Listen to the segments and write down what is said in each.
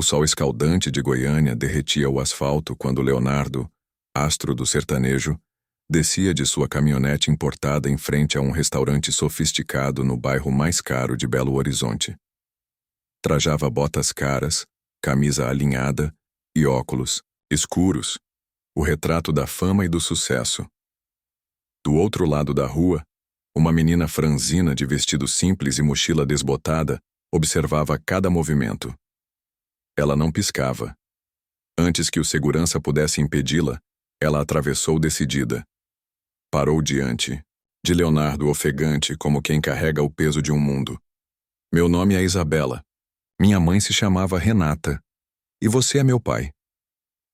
O sol escaldante de Goiânia derretia o asfalto quando Leonardo, astro do sertanejo, descia de sua caminhonete importada em frente a um restaurante sofisticado no bairro mais caro de Belo Horizonte. Trajava botas caras, camisa alinhada e óculos escuros, o retrato da fama e do sucesso. Do outro lado da rua, uma menina franzina de vestido simples e mochila desbotada observava cada movimento. Ela não piscava. Antes que o segurança pudesse impedi-la, ela atravessou decidida. Parou diante de Leonardo ofegante como quem carrega o peso de um mundo. Meu nome é Isabela. Minha mãe se chamava Renata. E você é meu pai.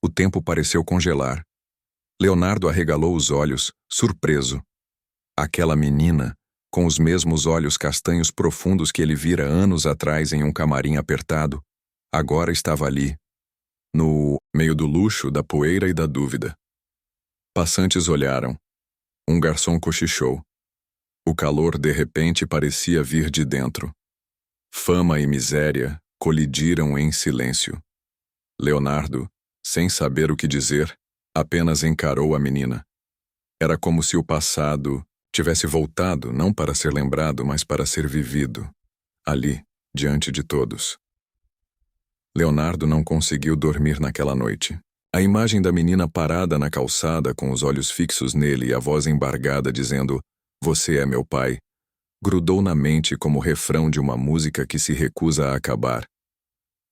O tempo pareceu congelar. Leonardo arregalou os olhos, surpreso. Aquela menina, com os mesmos olhos castanhos profundos que ele vira anos atrás em um camarim apertado, agora estava ali, no meio do luxo, da poeira e da dúvida. Passantes olharam. Um garçom cochichou. O calor de repente parecia vir de dentro. Fama e miséria colidiram em silêncio. Leonardo, sem saber o que dizer, apenas encarou a menina. Era como se o passado tivesse voltado não para ser lembrado, mas para ser vivido, ali, diante de todos. Leonardo não conseguiu dormir naquela noite. A imagem da menina parada na calçada com os olhos fixos nele e a voz embargada dizendo "Você é meu pai", grudou na mente como o refrão de uma música que se recusa a acabar.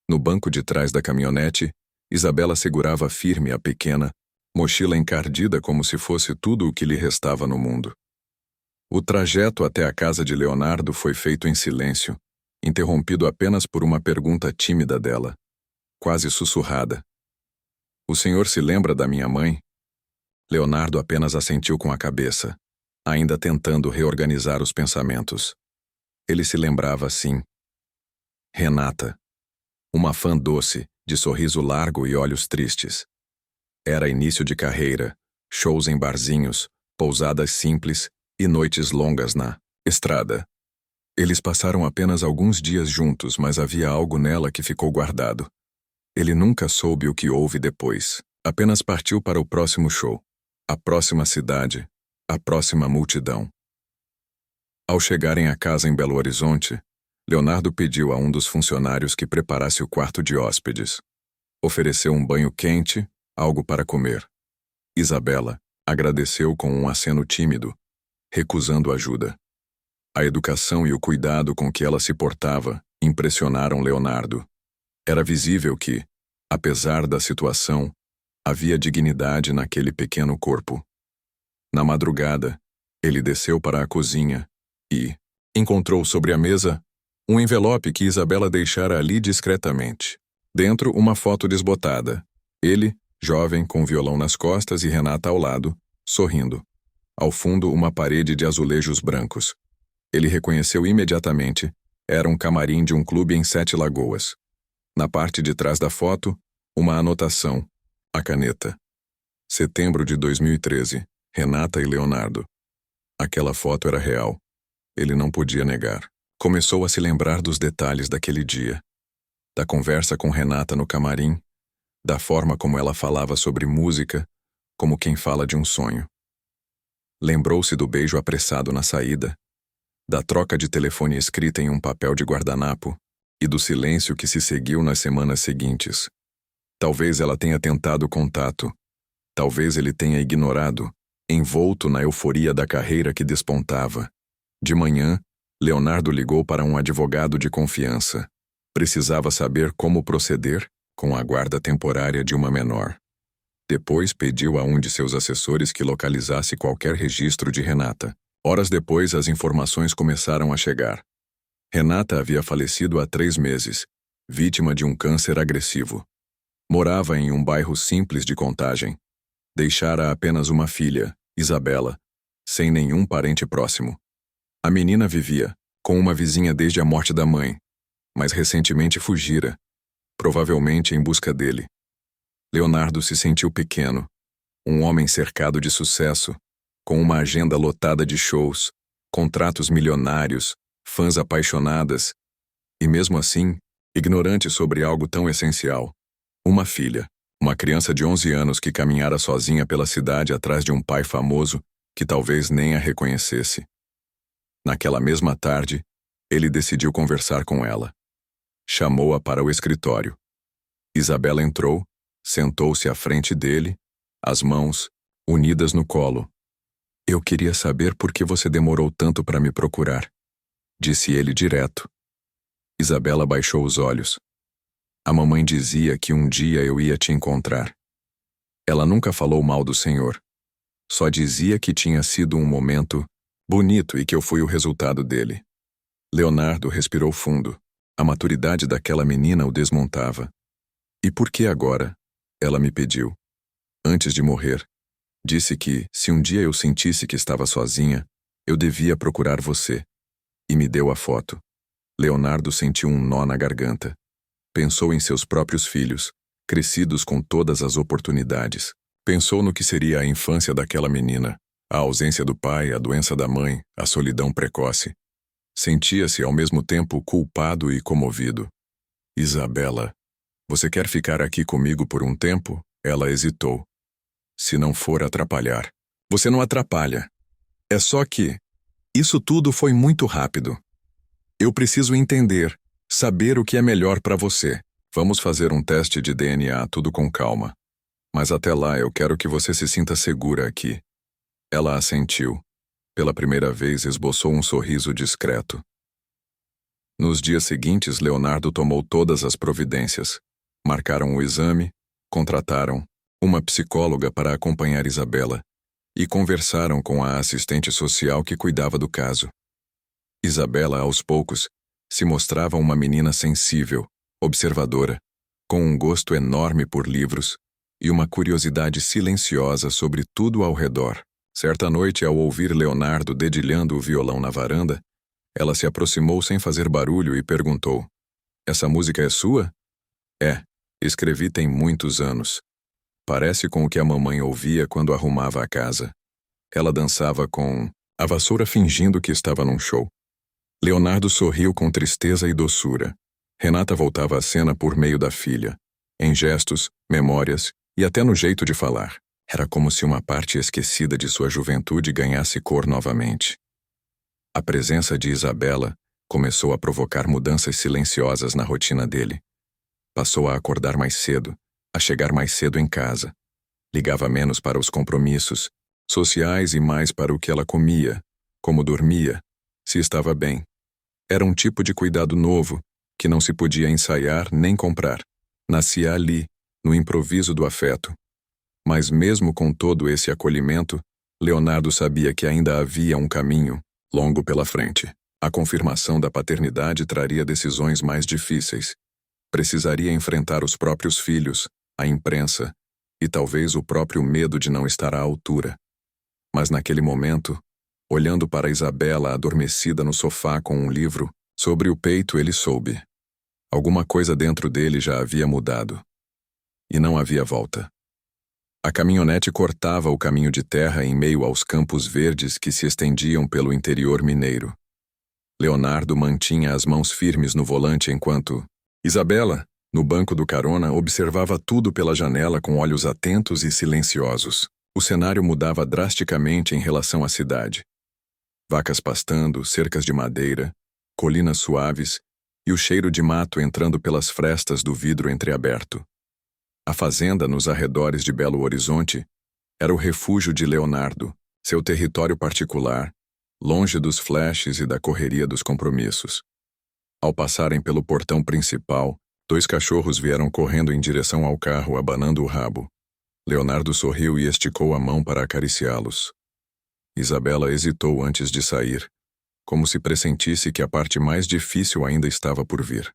No banco de trás da caminhonete, Isabela segurava firme a pequena, mochila encardida como se fosse tudo o que lhe restava no mundo. O trajeto até a casa de Leonardo foi feito em silêncio, interrompido apenas por uma pergunta tímida dela, quase sussurrada. "O senhor se lembra da minha mãe?" Leonardo apenas assentiu com a cabeça, ainda tentando reorganizar os pensamentos. Ele se lembrava sim. Renata. Uma fã doce, de sorriso largo e olhos tristes. Era início de carreira, shows em barzinhos, pousadas simples e noites longas na estrada. Eles passaram apenas alguns dias juntos, mas havia algo nela que ficou guardado. Ele nunca soube o que houve depois. Apenas partiu para o próximo show, a próxima cidade, a próxima multidão. Ao chegarem à casa em Belo Horizonte, Leonardo pediu a um dos funcionários que preparasse o quarto de hóspedes. Ofereceu um banho quente, algo para comer. Isabela agradeceu com um aceno tímido, recusando ajuda. A educação e o cuidado com que ela se portava impressionaram Leonardo. Era visível que, apesar da situação, havia dignidade naquele pequeno corpo. Na madrugada, ele desceu para a cozinha e encontrou sobre a mesa um envelope que Isabela deixara ali discretamente. Dentro, uma foto desbotada. Ele, jovem, com violão nas costas e Renata ao lado, sorrindo. Ao fundo, uma parede de azulejos brancos. Ele reconheceu imediatamente. Era um camarim de um clube em Sete Lagoas. Na parte de trás da foto, uma anotação. A caneta. Setembro de 2013. Renata e Leonardo. Aquela foto era real. Ele não podia negar. Começou a se lembrar dos detalhes daquele dia. Da conversa com Renata no camarim, da forma como ela falava sobre música, como quem fala de um sonho. Lembrou-se do beijo apressado na saída, da troca de telefone escrita em um papel de guardanapo e do silêncio que se seguiu nas semanas seguintes. Talvez ela tenha tentado contato, talvez ele tenha ignorado, envolto na euforia da carreira que despontava. De manhã, Leonardo ligou para um advogado de confiança. Precisava saber como proceder com a guarda temporária de uma menor. Depois pediu a um de seus assessores que localizasse qualquer registro de Renata. Horas depois, as informações começaram a chegar. Renata havia falecido há 3 meses, vítima de um câncer agressivo. Morava em um bairro simples de Contagem. Deixara apenas uma filha, Isabela, sem nenhum parente próximo. A menina vivia com uma vizinha desde a morte da mãe, mas recentemente fugira, provavelmente em busca dele. Leonardo se sentiu pequeno, um homem cercado de sucesso, com uma agenda lotada de shows, contratos milionários, fãs apaixonadas, e mesmo assim, ignorante sobre algo tão essencial. Uma filha, uma criança de 11 anos que caminhara sozinha pela cidade atrás de um pai famoso que talvez nem a reconhecesse. Naquela mesma tarde, ele decidiu conversar com ela. Chamou-a para o escritório. Isabela entrou, sentou-se à frente dele, as mãos unidas no colo. Eu queria saber por que você demorou tanto para me procurar, disse ele direto. Isabela baixou os olhos. A mamãe dizia que um dia eu ia te encontrar. Ela nunca falou mal do senhor. Só dizia que tinha sido um momento bonito e que eu fui o resultado dele. Leonardo respirou fundo. A maturidade daquela menina o desmontava. E por que agora? Ela me pediu. Antes de morrer, disse que, se um dia eu sentisse que estava sozinha, eu devia procurar você. E me deu a foto. Leonardo sentiu um nó na garganta. Pensou em seus próprios filhos, crescidos com todas as oportunidades. Pensou no que seria a infância daquela menina, a ausência do pai, a doença da mãe, a solidão precoce. Sentia-se ao mesmo tempo culpado e comovido. Isabela, você quer ficar aqui comigo por um tempo? Ela hesitou. Se não for atrapalhar. Você não atrapalha. É só que isso tudo foi muito rápido. Eu preciso entender, saber o que é melhor para você. Vamos fazer um teste de DNA, tudo com calma. Mas até lá eu quero que você se sinta segura aqui. Ela assentiu. Pela primeira vez esboçou um sorriso discreto. Nos dias seguintes, Leonardo tomou todas as providências. Marcaram o exame, contrataram uma psicóloga para acompanhar Isabela e conversaram com a assistente social que cuidava do caso. Isabela, aos poucos, se mostrava uma menina sensível, observadora, com um gosto enorme por livros e uma curiosidade silenciosa sobre tudo ao redor. Certa noite, ao ouvir Leonardo dedilhando o violão na varanda, ela se aproximou sem fazer barulho e perguntou: Essa música é sua? É, escrevi tem muitos anos. Parece com o que a mamãe ouvia quando arrumava a casa. Ela dançava com a vassoura fingindo que estava num show. Leonardo sorriu com tristeza e doçura. Renata voltava à cena por meio da filha, em gestos, memórias e até no jeito de falar. Era como se uma parte esquecida de sua juventude ganhasse cor novamente. A presença de Isabela começou a provocar mudanças silenciosas na rotina dele. Passou a acordar mais cedo, a chegar mais cedo em casa. Ligava menos para os compromissos sociais e mais para o que ela comia, como dormia, se estava bem. Era um tipo de cuidado novo, que não se podia ensaiar nem comprar. Nascia ali, no improviso do afeto. Mas mesmo com todo esse acolhimento, Leonardo sabia que ainda havia um caminho longo pela frente. A confirmação da paternidade traria decisões mais difíceis. Precisaria enfrentar os próprios filhos, a imprensa e talvez o próprio medo de não estar à altura. Mas naquele momento, olhando para Isabela adormecida no sofá com um livro, sobre o peito ele soube. Alguma coisa dentro dele já havia mudado. E não havia volta. A caminhonete cortava o caminho de terra em meio aos campos verdes que se estendiam pelo interior mineiro. Leonardo mantinha as mãos firmes no volante enquanto Isabela, no banco do carona, observava tudo pela janela com olhos atentos e silenciosos. O cenário mudava drasticamente em relação à cidade. Vacas pastando, cercas de madeira, colinas suaves e o cheiro de mato entrando pelas frestas do vidro entreaberto. A fazenda nos arredores de Belo Horizonte era o refúgio de Leonardo, seu território particular, longe dos flashes e da correria dos compromissos. Ao passarem pelo portão principal, 2 cachorros vieram correndo em direção ao carro, abanando o rabo. Leonardo sorriu e esticou a mão para acariciá-los. Isabela hesitou antes de sair, como se pressentisse que a parte mais difícil ainda estava por vir.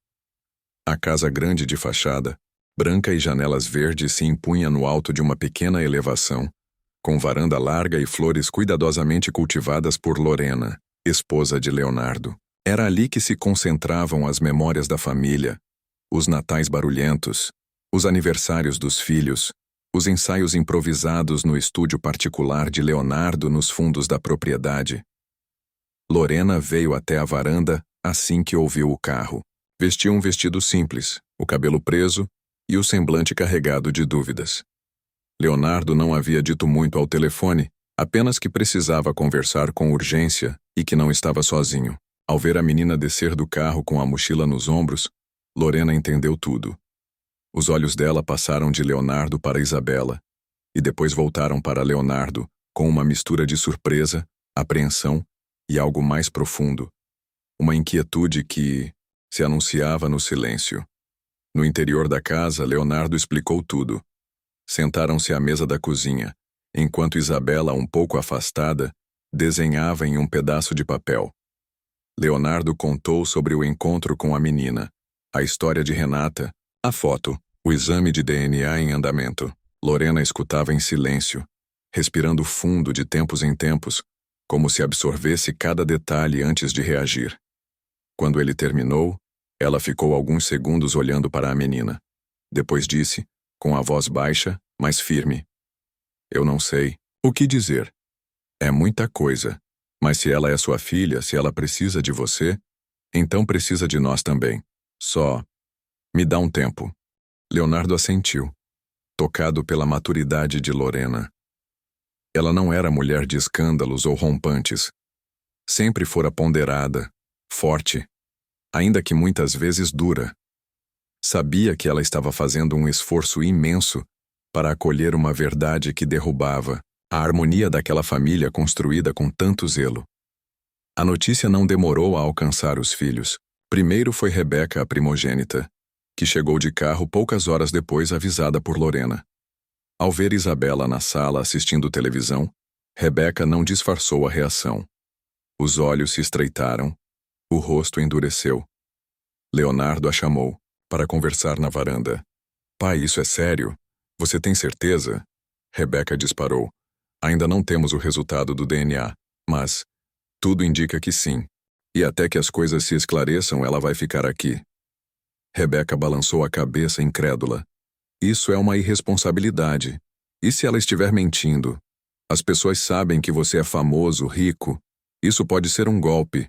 A casa grande de fachada, branca e janelas verdes, se impunha no alto de uma pequena elevação, com varanda larga e flores cuidadosamente cultivadas por Lorena, esposa de Leonardo. Era ali que se concentravam as memórias da família, os natais barulhentos, os aniversários dos filhos, os ensaios improvisados no estúdio particular de Leonardo nos fundos da propriedade. Lorena veio até a varanda assim que ouviu o carro. Vestia um vestido simples, o cabelo preso e o semblante carregado de dúvidas. Leonardo não havia dito muito ao telefone, apenas que precisava conversar com urgência e que não estava sozinho. Ao ver a menina descer do carro com a mochila nos ombros, Lorena entendeu tudo. Os olhos dela passaram de Leonardo para Isabela, e depois voltaram para Leonardo, com uma mistura de surpresa, apreensão e algo mais profundo. Uma inquietude que se anunciava no silêncio. No interior da casa, Leonardo explicou tudo. Sentaram-se à mesa da cozinha, enquanto Isabela, um pouco afastada, desenhava em um pedaço de papel. Leonardo contou sobre o encontro com a menina, a história de Renata, a foto, o exame de DNA em andamento. Lorena escutava em silêncio, respirando fundo de tempos em tempos, como se absorvesse cada detalhe antes de reagir. Quando ele terminou, ela ficou alguns segundos olhando para a menina. Depois disse, com a voz baixa, mas firme: "Eu não sei o que dizer. É muita coisa, mas se ela é sua filha, se ela precisa de você, então precisa de nós também. Só me dá um tempo." Leonardo assentiu, tocado pela maturidade de Lorena. Ela não era mulher de escândalos ou rompantes. Sempre fora ponderada, forte, ainda que muitas vezes dura. Sabia que ela estava fazendo um esforço imenso para acolher uma verdade que derrubava a harmonia daquela família construída com tanto zelo. A notícia não demorou a alcançar os filhos. Primeiro foi Rebeca, a primogênita, que chegou de carro poucas horas depois, avisada por Lorena. Ao ver Isabela na sala assistindo televisão, Rebeca não disfarçou a reação. Os olhos se estreitaram, o rosto endureceu. Leonardo a chamou, para conversar na varanda. "Pai, isso é sério? Você tem certeza?" Rebeca disparou. "Ainda não temos o resultado do DNA, mas tudo indica que sim. E até que as coisas se esclareçam, ela vai ficar aqui." Rebeca balançou a cabeça incrédula. "Isso é uma irresponsabilidade. E se ela estiver mentindo? As pessoas sabem que você é famoso, rico. Isso pode ser um golpe."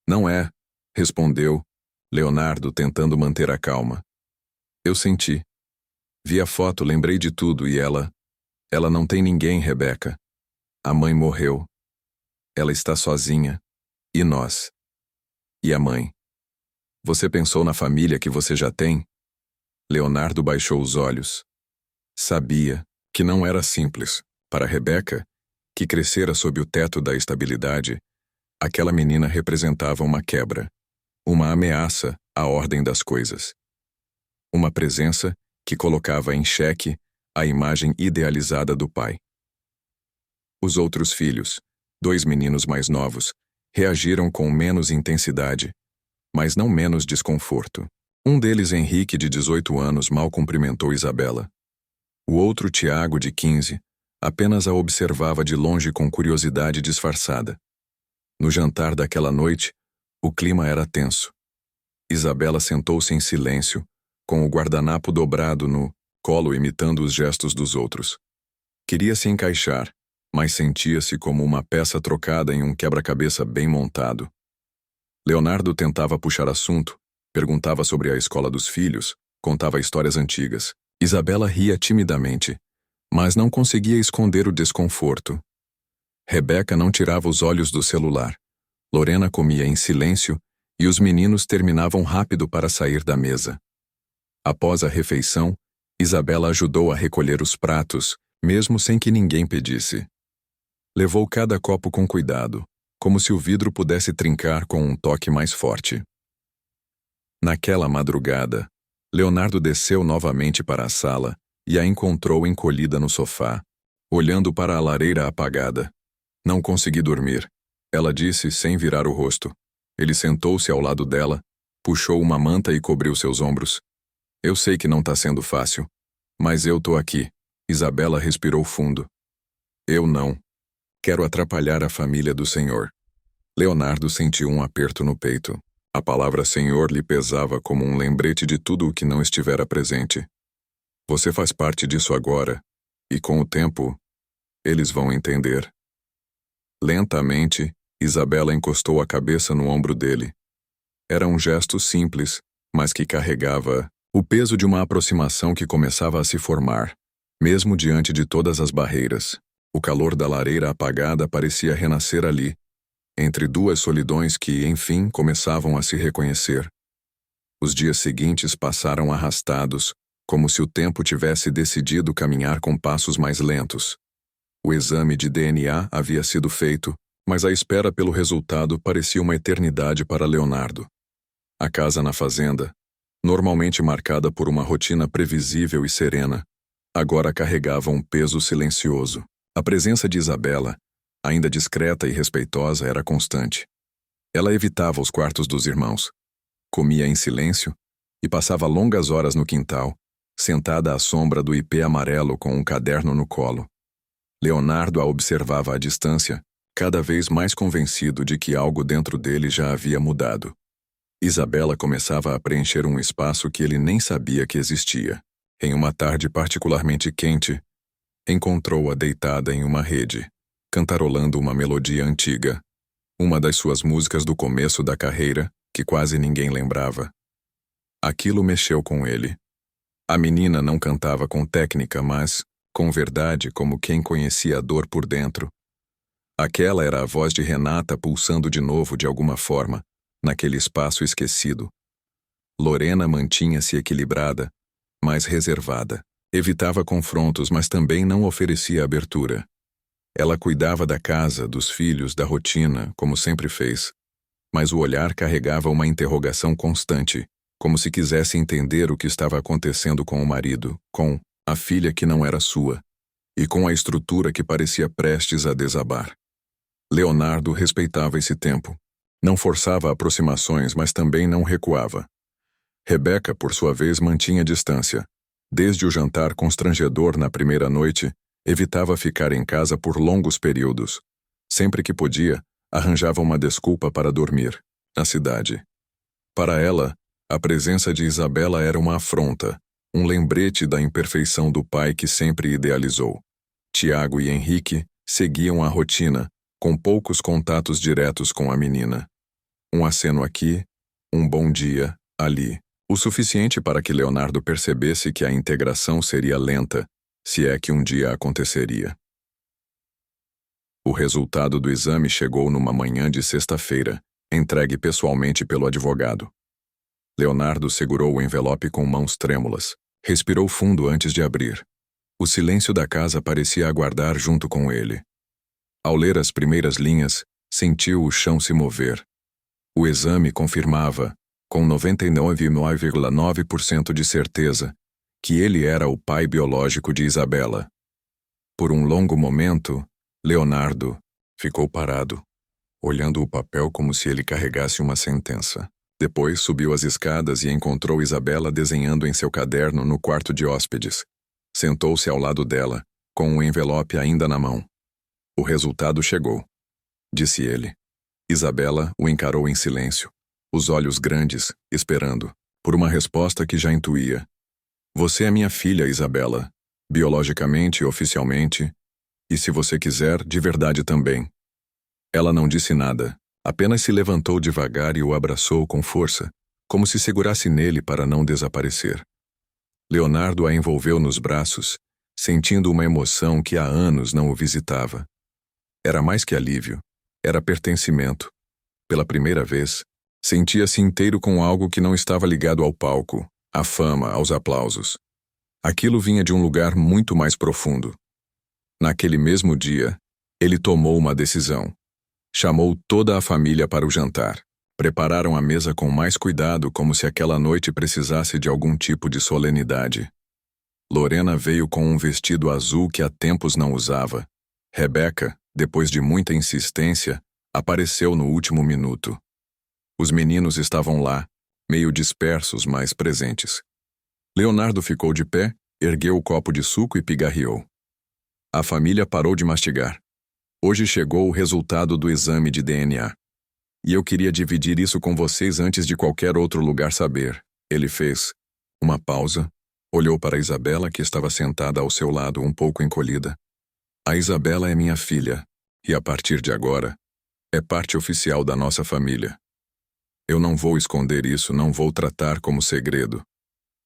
"Não é", respondeu Leonardo, tentando manter a calma. "Eu senti. Vi a foto, lembrei de tudo e ela não tem ninguém, Rebeca. A mãe morreu. Ela está sozinha. E nós? E a mãe? Você pensou na família que você já tem?" Leonardo baixou os olhos. Sabia que não era simples. Para Rebeca, que crescera sob o teto da estabilidade, aquela menina representava uma quebra, uma ameaça à ordem das coisas. Uma presença que colocava em xeque a imagem idealizada do pai. Os outros filhos, 2 meninos mais novos, reagiram com menos intensidade, mas não menos desconforto. Um deles, Henrique, de 18 anos, mal cumprimentou Isabela. O outro, Tiago, de 15, apenas a observava de longe com curiosidade disfarçada. No jantar daquela noite, o clima era tenso. Isabela sentou-se em silêncio, com o guardanapo dobrado no colo, imitando os gestos dos outros. Queria se encaixar, mas sentia-se como uma peça trocada em um quebra-cabeça bem montado. Leonardo tentava puxar assunto, perguntava sobre a escola dos filhos, contava histórias antigas. Isabela ria timidamente, mas não conseguia esconder o desconforto. Rebeca não tirava os olhos do celular. Lorena comia em silêncio e os meninos terminavam rápido para sair da mesa. Após a refeição, Isabela ajudou a recolher os pratos, mesmo sem que ninguém pedisse. Levou cada copo com cuidado, como se o vidro pudesse trincar com um toque mais forte. Naquela madrugada, Leonardo desceu novamente para a sala e a encontrou encolhida no sofá, olhando para a lareira apagada. "Não consegui dormir", ela disse sem virar o rosto. Ele sentou-se ao lado dela, puxou uma manta e cobriu seus ombros. "Eu sei que não tá sendo fácil, mas eu tô aqui." Isabela respirou fundo. "Eu não quero atrapalhar a família do Senhor." Leonardo sentiu um aperto no peito. A palavra Senhor lhe pesava como um lembrete de tudo o que não estivera presente. "Você faz parte disso agora, e com o tempo, eles vão entender." Lentamente, Isabela encostou a cabeça no ombro dele. Era um gesto simples, mas que carregava o peso de uma aproximação que começava a se formar, mesmo diante de todas as barreiras. O calor da lareira apagada parecia renascer ali, entre duas solidões que, enfim, começavam a se reconhecer. Os dias seguintes passaram arrastados, como se o tempo tivesse decidido caminhar com passos mais lentos. O exame de DNA havia sido feito, mas a espera pelo resultado parecia uma eternidade para Leonardo. A casa na fazenda, normalmente marcada por uma rotina previsível e serena, agora carregava um peso silencioso. A presença de Isabela, ainda discreta e respeitosa, era constante. Ela evitava os quartos dos irmãos, comia em silêncio e passava longas horas no quintal, sentada à sombra do ipê amarelo com um caderno no colo. Leonardo a observava à distância, cada vez mais convencido de que algo dentro dele já havia mudado. Isabela começava a preencher um espaço que ele nem sabia que existia. Em uma tarde particularmente quente, encontrou-a deitada em uma rede, cantarolando uma melodia antiga, uma das suas músicas do começo da carreira, que quase ninguém lembrava. Aquilo mexeu com ele. A menina não cantava com técnica, mas com verdade, como quem conhecia a dor por dentro. Aquela era a voz de Renata pulsando de novo de alguma forma, naquele espaço esquecido. Lorena mantinha-se equilibrada, mas reservada. Evitava confrontos, mas também não oferecia abertura. Ela cuidava da casa, dos filhos, da rotina, como sempre fez. Mas o olhar carregava uma interrogação constante, como se quisesse entender o que estava acontecendo com o marido, com a filha que não era sua, e com a estrutura que parecia prestes a desabar. Leonardo respeitava esse tempo. Não forçava aproximações, mas também não recuava. Rebeca, por sua vez, mantinha distância. Desde o jantar constrangedor na primeira noite, evitava ficar em casa por longos períodos. Sempre que podia, arranjava uma desculpa para dormir, na cidade. Para ela, a presença de Isabela era uma afronta, um lembrete da imperfeição do pai que sempre idealizou. Tiago e Henrique seguiam a rotina, com poucos contatos diretos com a menina. Um aceno aqui, um bom dia, ali. O suficiente para que Leonardo percebesse que a integração seria lenta, se é que um dia aconteceria. O resultado do exame chegou numa manhã de sexta-feira, entregue pessoalmente pelo advogado. Leonardo segurou o envelope com mãos trêmulas. Respirou fundo antes de abrir. O silêncio da casa parecia aguardar junto com ele. Ao ler as primeiras linhas, sentiu o chão se mover. O exame confirmava, com 99,9% de certeza, que ele era o pai biológico de Isabela. Por um longo momento, Leonardo ficou parado, olhando o papel como se ele carregasse uma sentença. Depois subiu as escadas e encontrou Isabela desenhando em seu caderno no quarto de hóspedes. Sentou-se ao lado dela, com o envelope ainda na mão. O resultado chegou, disse ele. Isabela o encarou em silêncio, os olhos grandes, esperando, por uma resposta que já intuía. Você é minha filha, Isabela, biologicamente e oficialmente, e se você quiser, de verdade também. Ela não disse nada, apenas se levantou devagar e o abraçou com força, como se segurasse nele para não desaparecer. Leonardo a envolveu nos braços, sentindo uma emoção que há anos não o visitava. Era mais que alívio, era pertencimento. Pela primeira vez, sentia-se inteiro com algo que não estava ligado ao palco, à fama, aos aplausos. Aquilo vinha de um lugar muito mais profundo. Naquele mesmo dia, ele tomou uma decisão. Chamou toda a família para o jantar. Prepararam a mesa com mais cuidado, como se aquela noite precisasse de algum tipo de solenidade. Lorena veio com um vestido azul que há tempos não usava. Rebeca, depois de muita insistência, apareceu no último minuto. Os meninos estavam lá, meio dispersos, mas presentes. Leonardo ficou de pé, ergueu o copo de suco e pigarreou. A família parou de mastigar. Hoje chegou o resultado do exame de DNA. E eu queria dividir isso com vocês antes de qualquer outro lugar saber. Ele fez uma pausa, olhou para Isabela, que estava sentada ao seu lado, um pouco encolhida. A Isabela é minha filha, e a partir de agora, é parte oficial da nossa família. Eu não vou esconder isso, não vou tratar como segredo.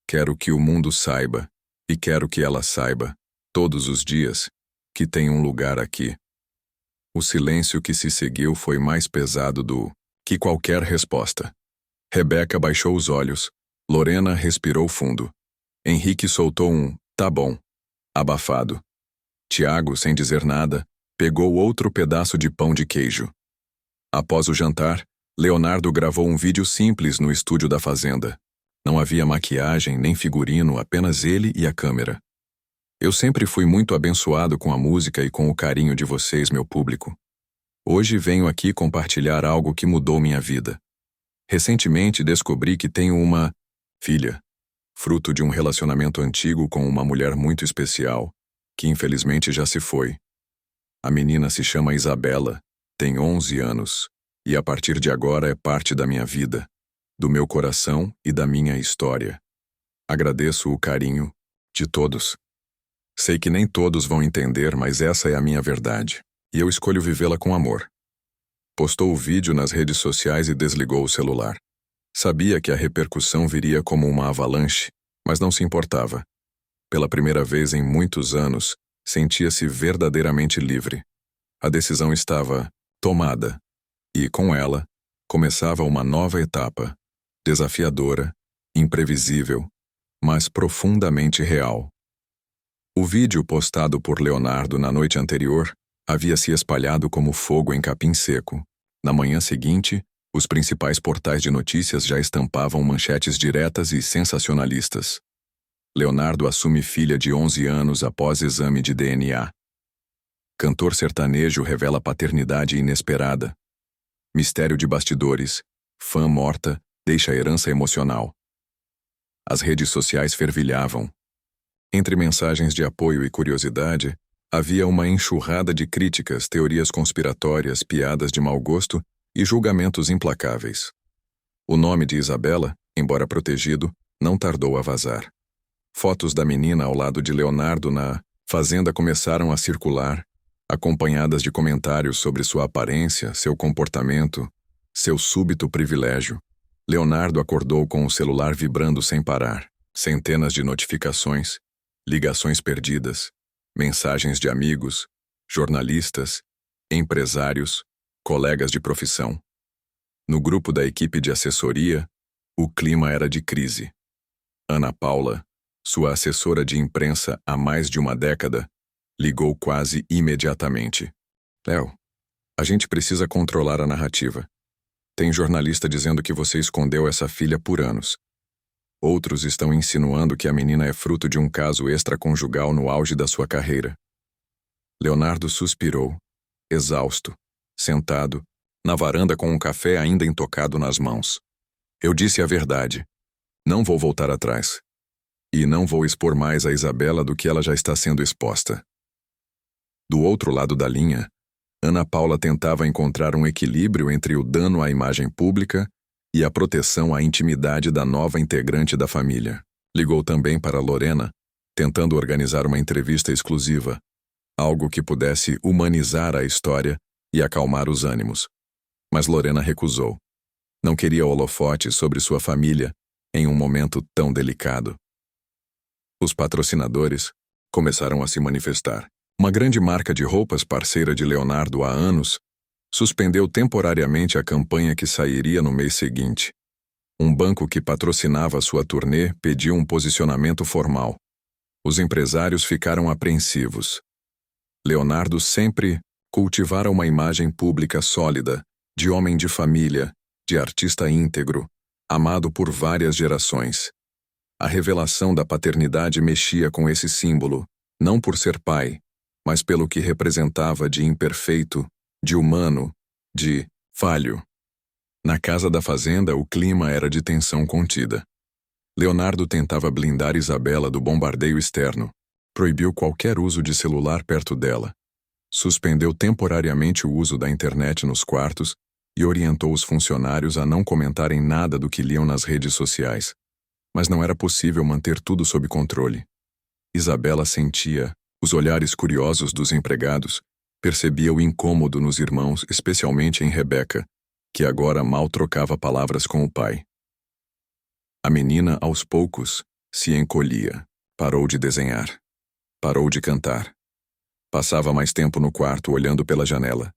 Quero que o mundo saiba, e quero que ela saiba, todos os dias, que tem um lugar aqui. O silêncio que se seguiu foi mais pesado do que qualquer resposta. Rebeca baixou os olhos. Lorena respirou fundo. Henrique soltou um "tá bom", abafado. Tiago, sem dizer nada, pegou outro pedaço de pão de queijo. Após o jantar, Leonardo gravou um vídeo simples no estúdio da fazenda. Não havia maquiagem nem figurino, apenas ele e a câmera. Eu sempre fui muito abençoado com a música e com o carinho de vocês, meu público. Hoje venho aqui compartilhar algo que mudou minha vida. Recentemente descobri que tenho uma filha, fruto de um relacionamento antigo com uma mulher muito especial, que infelizmente já se foi. A menina se chama Isabela, tem 11 anos, e a partir de agora é parte da minha vida, do meu coração e da minha história. Agradeço o carinho de todos. Sei que nem todos vão entender, mas essa é a minha verdade, e eu escolho vivê-la com amor. Postou o vídeo nas redes sociais e desligou o celular. Sabia que a repercussão viria como uma avalanche, mas não se importava. Pela primeira vez em muitos anos, sentia-se verdadeiramente livre. A decisão estava tomada, e, com ela, começava uma nova etapa, desafiadora, imprevisível, mas profundamente real. O vídeo postado por Leonardo na noite anterior havia se espalhado como fogo em capim seco. Na manhã seguinte, os principais portais de notícias já estampavam manchetes diretas e sensacionalistas. Leonardo assume filha de 11 anos após exame de DNA. Cantor sertanejo revela paternidade inesperada. Mistério de bastidores. Fã morta deixa herança emocional. As redes sociais fervilhavam. Entre mensagens de apoio e curiosidade, havia uma enxurrada de críticas, teorias conspiratórias, piadas de mau gosto e julgamentos implacáveis. O nome de Isabela, embora protegido, não tardou a vazar. Fotos da menina ao lado de Leonardo na fazenda começaram a circular, acompanhadas de comentários sobre sua aparência, seu comportamento, seu súbito privilégio. Leonardo acordou com o celular vibrando sem parar. Centenas de notificações, ligações perdidas, mensagens de amigos, jornalistas, empresários, colegas de profissão. No grupo da equipe de assessoria, o clima era de crise. Ana Paula, sua assessora de imprensa há mais de uma década, ligou quase imediatamente. Léo, a gente precisa controlar a narrativa. Tem jornalista dizendo que você escondeu essa filha por anos. Outros estão insinuando que a menina é fruto de um caso extraconjugal no auge da sua carreira. Leonardo suspirou, exausto, sentado, na varanda com um café ainda intocado nas mãos. Eu disse a verdade. Não vou voltar atrás. E não vou expor mais a Isabela do que ela já está sendo exposta. Do outro lado da linha, Ana Paula tentava encontrar um equilíbrio entre o dano à imagem pública e a proteção à intimidade da nova integrante da família. Ligou também para Lorena, tentando organizar uma entrevista exclusiva, algo que pudesse humanizar a história e acalmar os ânimos. Mas Lorena recusou. Não queria holofote sobre sua família em um momento tão delicado. Os patrocinadores começaram a se manifestar. Uma grande marca de roupas parceira de Leonardo há anos suspendeu temporariamente a campanha que sairia no mês seguinte. Um banco que patrocinava sua turnê pediu um posicionamento formal. Os empresários ficaram apreensivos. Leonardo sempre cultivara uma imagem pública sólida, de homem de família, de artista íntegro, amado por várias gerações. A revelação da paternidade mexia com esse símbolo, não por ser pai, mas pelo que representava de imperfeito, de humano, de falho. Na casa da fazenda, o clima era de tensão contida. Leonardo tentava blindar Isabela do bombardeio externo, proibiu qualquer uso de celular perto dela, suspendeu temporariamente o uso da internet nos quartos e orientou os funcionários a não comentarem nada do que liam nas redes sociais. Mas não era possível manter tudo sob controle. Isabela sentia os olhares curiosos dos empregados, percebia o incômodo nos irmãos, especialmente em Rebeca, que agora mal trocava palavras com o pai. A menina, aos poucos, se encolhia. Parou de desenhar. Parou de cantar. Passava mais tempo no quarto olhando pela janela.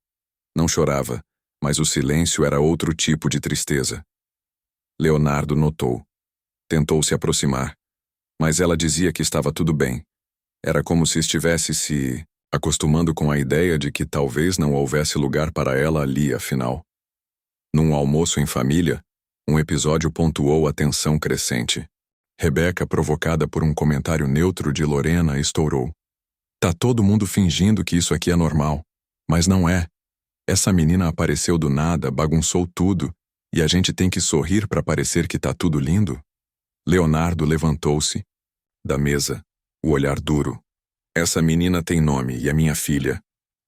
Não chorava, mas o silêncio era outro tipo de tristeza. Leonardo notou. Tentou se aproximar, mas ela dizia que estava tudo bem. Era como se estivesse se acostumando com a ideia de que talvez não houvesse lugar para ela ali, afinal. Num almoço em família, um episódio pontuou a tensão crescente. Rebeca, provocada por um comentário neutro de Lorena, estourou. Tá todo mundo fingindo que isso aqui é normal, mas não é. Essa menina apareceu do nada, bagunçou tudo, e a gente tem que sorrir para parecer que tá tudo lindo? Leonardo levantou-se da mesa, o olhar duro. Essa menina tem nome e é minha filha.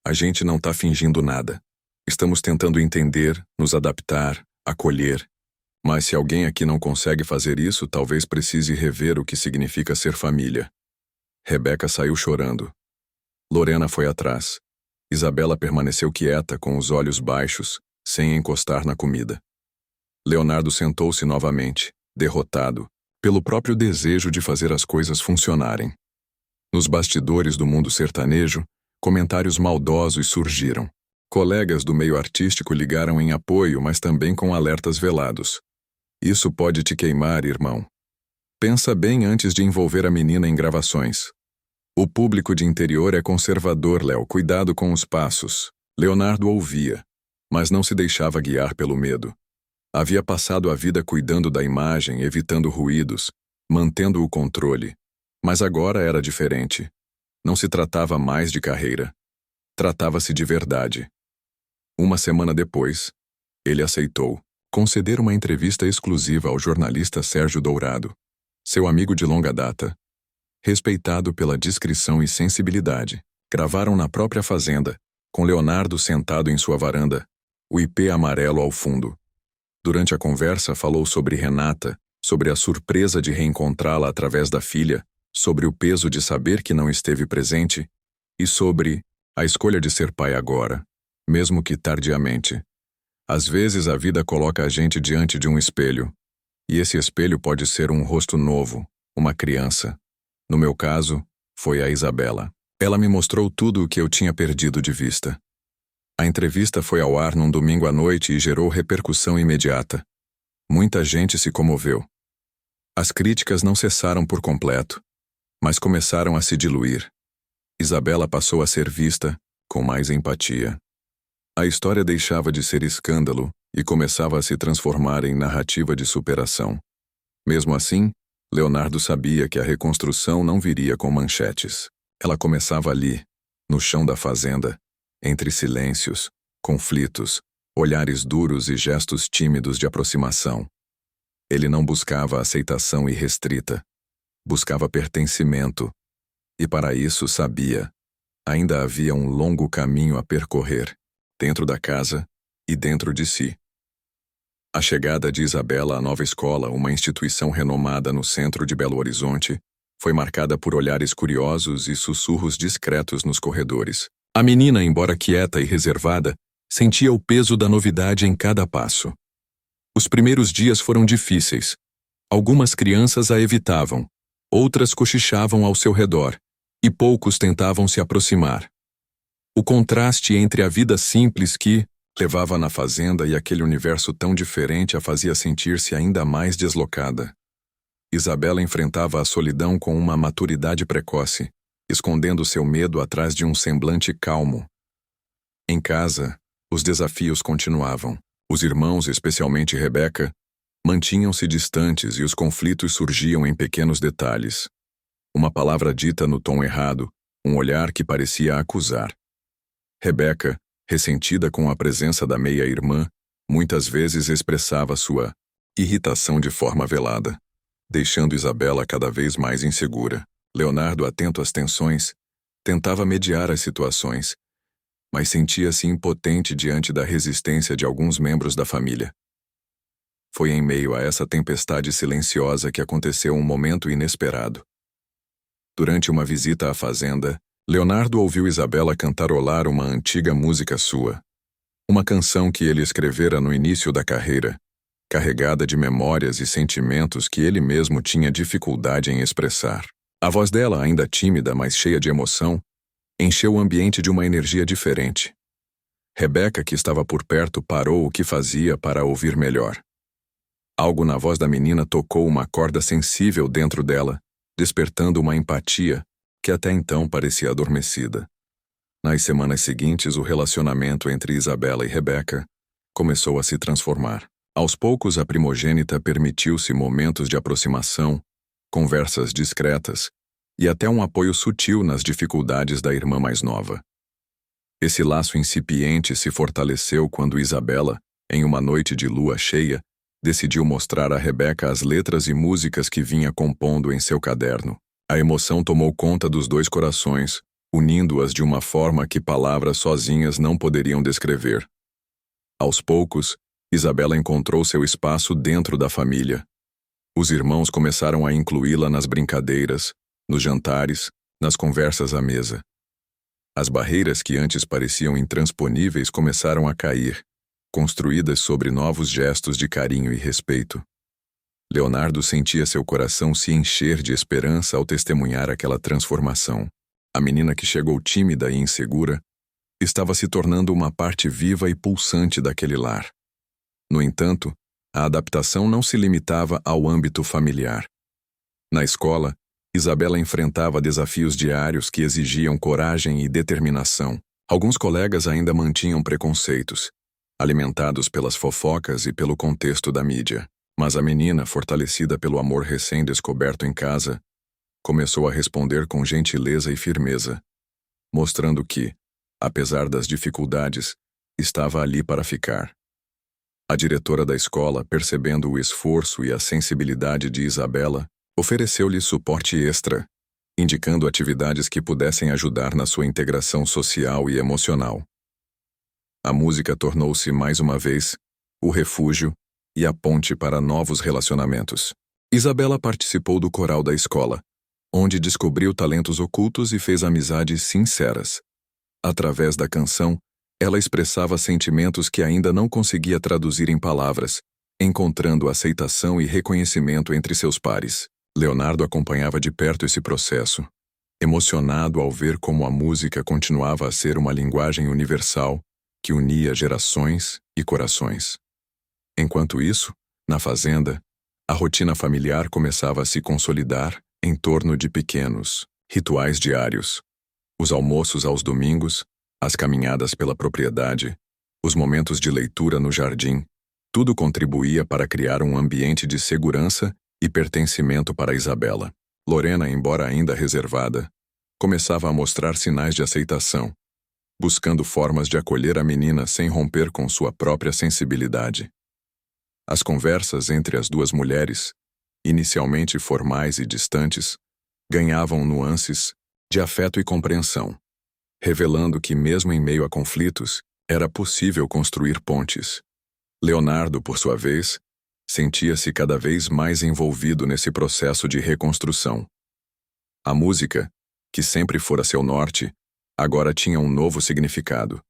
A gente não tá fingindo nada. Estamos tentando entender, nos adaptar, acolher. Mas se alguém aqui não consegue fazer isso, talvez precise rever o que significa ser família. Rebeca saiu chorando. Lorena foi atrás. Isabela permaneceu quieta, com os olhos baixos, sem encostar na comida. Leonardo sentou-se novamente, derrotado, pelo próprio desejo de fazer as coisas funcionarem. Nos bastidores do mundo sertanejo, comentários maldosos surgiram. Colegas do meio artístico ligaram em apoio, mas também com alertas velados. Isso pode te queimar, irmão. Pensa bem antes de envolver a menina em gravações. O público de interior é conservador, Léo. Cuidado com os passos. Leonardo ouvia, mas não se deixava guiar pelo medo. Havia passado a vida cuidando da imagem, evitando ruídos, mantendo o controle. Mas agora era diferente. Não se tratava mais de carreira. Tratava-se de verdade. Uma semana depois, ele aceitou conceder uma entrevista exclusiva ao jornalista Sérgio Dourado, seu amigo de longa data. Respeitado pela discrição e sensibilidade, gravaram na própria fazenda, com Leonardo sentado em sua varanda, o IP amarelo ao fundo. Durante a conversa falou sobre Renata, sobre a surpresa de reencontrá-la através da filha, sobre o peso de saber que não esteve presente e sobre a escolha de ser pai agora, mesmo que tardiamente. Às vezes a vida coloca a gente diante de um espelho, e esse espelho pode ser um rosto novo, uma criança. No meu caso, foi a Isabela. Ela me mostrou tudo o que eu tinha perdido de vista. A entrevista foi ao ar num domingo à noite e gerou repercussão imediata. Muita gente se comoveu. As críticas não cessaram por completo, mas começaram a se diluir. Isabela passou a ser vista com mais empatia. A história deixava de ser escândalo e começava a se transformar em narrativa de superação. Mesmo assim, Leonardo sabia que a reconstrução não viria com manchetes. Ela começava ali, no chão da fazenda, entre silêncios, conflitos, olhares duros e gestos tímidos de aproximação. Ele não buscava aceitação irrestrita. Buscava pertencimento. E para isso sabia, ainda havia um longo caminho a percorrer, dentro da casa e dentro de si. A chegada de Isabela à nova escola, uma instituição renomada no centro de Belo Horizonte, foi marcada por olhares curiosos e sussurros discretos nos corredores. A menina, embora quieta e reservada, sentia o peso da novidade em cada passo. Os primeiros dias foram difíceis. Algumas crianças a evitavam, outras cochichavam ao seu redor, e poucos tentavam se aproximar. O contraste entre a vida simples que levava na fazenda e aquele universo tão diferente a fazia sentir-se ainda mais deslocada. Isabela enfrentava a solidão com uma maturidade precoce, escondendo seu medo atrás de um semblante calmo. Em casa, os desafios continuavam. Os irmãos, especialmente Rebeca, mantinham-se distantes e os conflitos surgiam em pequenos detalhes. Uma palavra dita no tom errado, um olhar que parecia acusar. Rebeca, ressentida com a presença da meia-irmã, muitas vezes expressava sua irritação de forma velada, deixando Isabela cada vez mais insegura. Leonardo, atento às tensões, tentava mediar as situações, mas sentia-se impotente diante da resistência de alguns membros da família. Foi em meio a essa tempestade silenciosa que aconteceu um momento inesperado. Durante uma visita à fazenda, Leonardo ouviu Isabela cantarolar uma antiga música sua. Uma canção que ele escrevera no início da carreira, carregada de memórias e sentimentos que ele mesmo tinha dificuldade em expressar. A voz dela, ainda tímida, mas cheia de emoção, encheu o ambiente de uma energia diferente. Rebeca, que estava por perto, parou o que fazia para ouvir melhor. Algo na voz da menina tocou uma corda sensível dentro dela, despertando uma empatia que até então parecia adormecida. Nas semanas seguintes, o relacionamento entre Isabela e Rebeca começou a se transformar. Aos poucos, a primogênita permitiu-se momentos de aproximação, conversas discretas e até um apoio sutil nas dificuldades da irmã mais nova. Esse laço incipiente se fortaleceu quando Isabela, em uma noite de lua cheia, decidiu mostrar a Rebeca as letras e músicas que vinha compondo em seu caderno. A emoção tomou conta dos dois corações, unindo-as de uma forma que palavras sozinhas não poderiam descrever. Aos poucos, Isabela encontrou seu espaço dentro da família. Os irmãos começaram a incluí-la nas brincadeiras, nos jantares, nas conversas à mesa. As barreiras que antes pareciam intransponíveis começaram a cair, construídas sobre novos gestos de carinho e respeito. Leonardo sentia seu coração se encher de esperança ao testemunhar aquela transformação. A menina que chegou tímida e insegura estava se tornando uma parte viva e pulsante daquele lar. No entanto, a adaptação não se limitava ao âmbito familiar. Na escola, Isabela enfrentava desafios diários que exigiam coragem e determinação. Alguns colegas ainda mantinham preconceitos, alimentados pelas fofocas e pelo contexto da mídia. Mas a menina, fortalecida pelo amor recém-descoberto em casa, começou a responder com gentileza e firmeza, mostrando que, apesar das dificuldades, estava ali para ficar. A diretora da escola, percebendo o esforço e a sensibilidade de Isabela, ofereceu-lhe suporte extra, indicando atividades que pudessem ajudar na sua integração social e emocional. A música tornou-se, mais uma vez, o refúgio e a ponte para novos relacionamentos. Isabela participou do coral da escola, onde descobriu talentos ocultos e fez amizades sinceras. Através da canção, ela expressava sentimentos que ainda não conseguia traduzir em palavras, encontrando aceitação e reconhecimento entre seus pares. Leonardo acompanhava de perto esse processo, emocionado ao ver como a música continuava a ser uma linguagem universal que unia gerações e corações. Enquanto isso, na fazenda, a rotina familiar começava a se consolidar em torno de pequenos rituais diários. Os almoços aos domingos, as caminhadas pela propriedade, os momentos de leitura no jardim, tudo contribuía para criar um ambiente de segurança e pertencimento para Isabela. Lorena, embora ainda reservada, começava a mostrar sinais de aceitação, buscando formas de acolher a menina sem romper com sua própria sensibilidade. As conversas entre as duas mulheres, inicialmente formais e distantes, ganhavam nuances de afeto e compreensão, revelando que, mesmo em meio a conflitos, era possível construir pontes. Leonardo, por sua vez, sentia-se cada vez mais envolvido nesse processo de reconstrução. A música, que sempre fora seu norte, agora tinha um novo significado.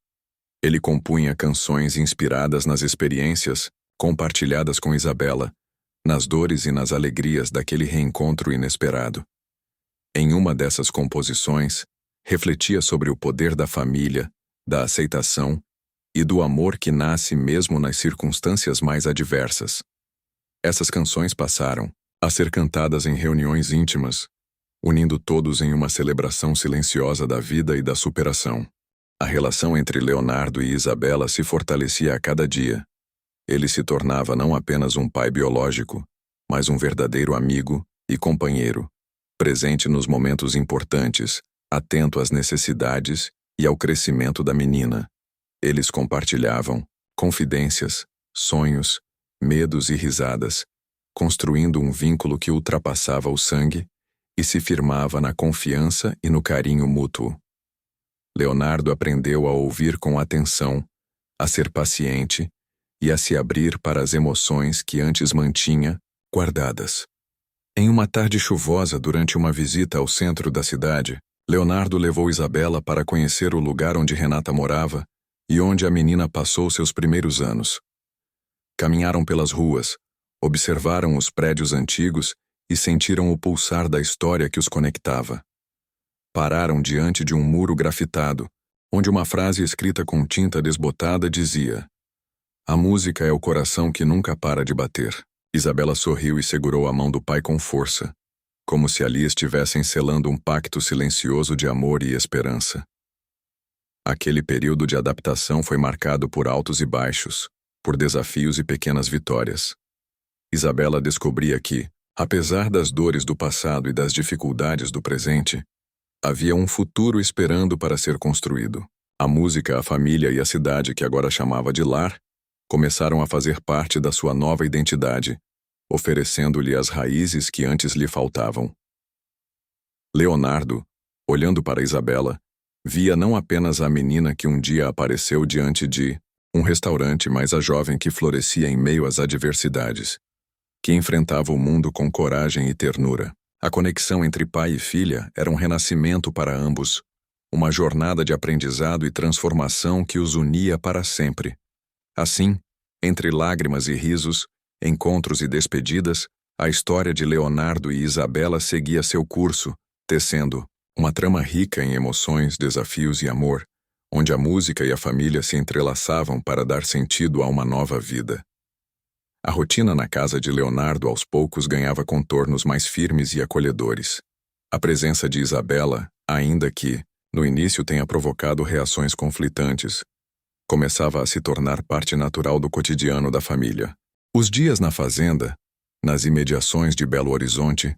Ele compunha canções inspiradas nas experiências compartilhadas com Isabela, nas dores e nas alegrias daquele reencontro inesperado. Em uma dessas composições, refletia sobre o poder da família, da aceitação e do amor que nasce mesmo nas circunstâncias mais adversas. Essas canções passaram a ser cantadas em reuniões íntimas, unindo todos em uma celebração silenciosa da vida e da superação. A relação entre Leonardo e Isabela se fortalecia a cada dia. Ele se tornava não apenas um pai biológico, mas um verdadeiro amigo e companheiro, presente nos momentos importantes, atento às necessidades e ao crescimento da menina. Eles compartilhavam confidências, sonhos, medos e risadas, construindo um vínculo que ultrapassava o sangue e se firmava na confiança e no carinho mútuo. Leonardo aprendeu a ouvir com atenção, a ser paciente e a se abrir para as emoções que antes mantinha guardadas. Em uma tarde chuvosa durante uma visita ao centro da cidade, Leonardo levou Isabela para conhecer o lugar onde Renata morava e onde a menina passou seus primeiros anos. Caminharam pelas ruas, observaram os prédios antigos e sentiram o pulsar da história que os conectava. Pararam diante de um muro grafitado, onde uma frase escrita com tinta desbotada dizia: "A música é o coração que nunca para de bater." Isabela sorriu e segurou a mão do pai com força, como se ali estivessem selando um pacto silencioso de amor e esperança. Aquele período de adaptação foi marcado por altos e baixos, por desafios e pequenas vitórias. Isabela descobria que, apesar das dores do passado e das dificuldades do presente, havia um futuro esperando para ser construído. A música, a família e a cidade que agora chamava de lar começaram a fazer parte da sua nova identidade, oferecendo-lhe as raízes que antes lhe faltavam. Leonardo, olhando para Isabela, via não apenas a menina que um dia apareceu diante de um restaurante, mas a jovem que florescia em meio às adversidades, que enfrentava o mundo com coragem e ternura. A conexão entre pai e filha era um renascimento para ambos, uma jornada de aprendizado e transformação que os unia para sempre. Assim, entre lágrimas e risos, encontros e despedidas, a história de Leonardo e Isabela seguia seu curso, tecendo uma trama rica em emoções, desafios e amor, onde a música e a família se entrelaçavam para dar sentido a uma nova vida. A rotina na casa de Leonardo aos poucos ganhava contornos mais firmes e acolhedores. A presença de Isabela, ainda que, no início tenha provocado reações conflitantes, começava a se tornar parte natural do cotidiano da família. Os dias na fazenda, nas imediações de Belo Horizonte,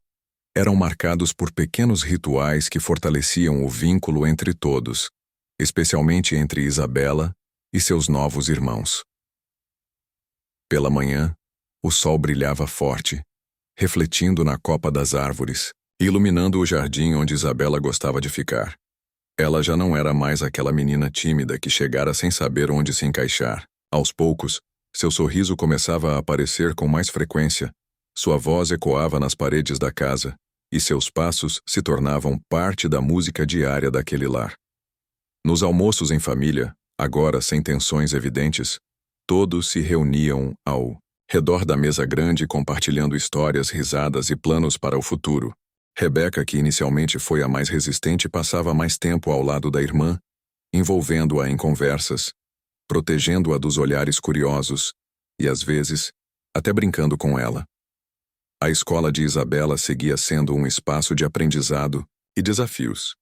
eram marcados por pequenos rituais que fortaleciam o vínculo entre todos, especialmente entre Isabela e seus novos irmãos. Pela manhã, o sol brilhava forte, refletindo na copa das árvores, iluminando o jardim onde Isabela gostava de ficar. Ela já não era mais aquela menina tímida que chegara sem saber onde se encaixar. Aos poucos, seu sorriso começava a aparecer com mais frequência, sua voz ecoava nas paredes da casa, e seus passos se tornavam parte da música diária daquele lar. Nos almoços em família, agora sem tensões evidentes, todos se reuniam ao redor da mesa grande compartilhando histórias, risadas e planos para o futuro. Rebeca, que inicialmente foi a mais resistente, passava mais tempo ao lado da irmã, envolvendo-a em conversas, protegendo-a dos olhares curiosos e, às vezes, até brincando com ela. A escola de Isabela seguia sendo um espaço de aprendizado e desafios,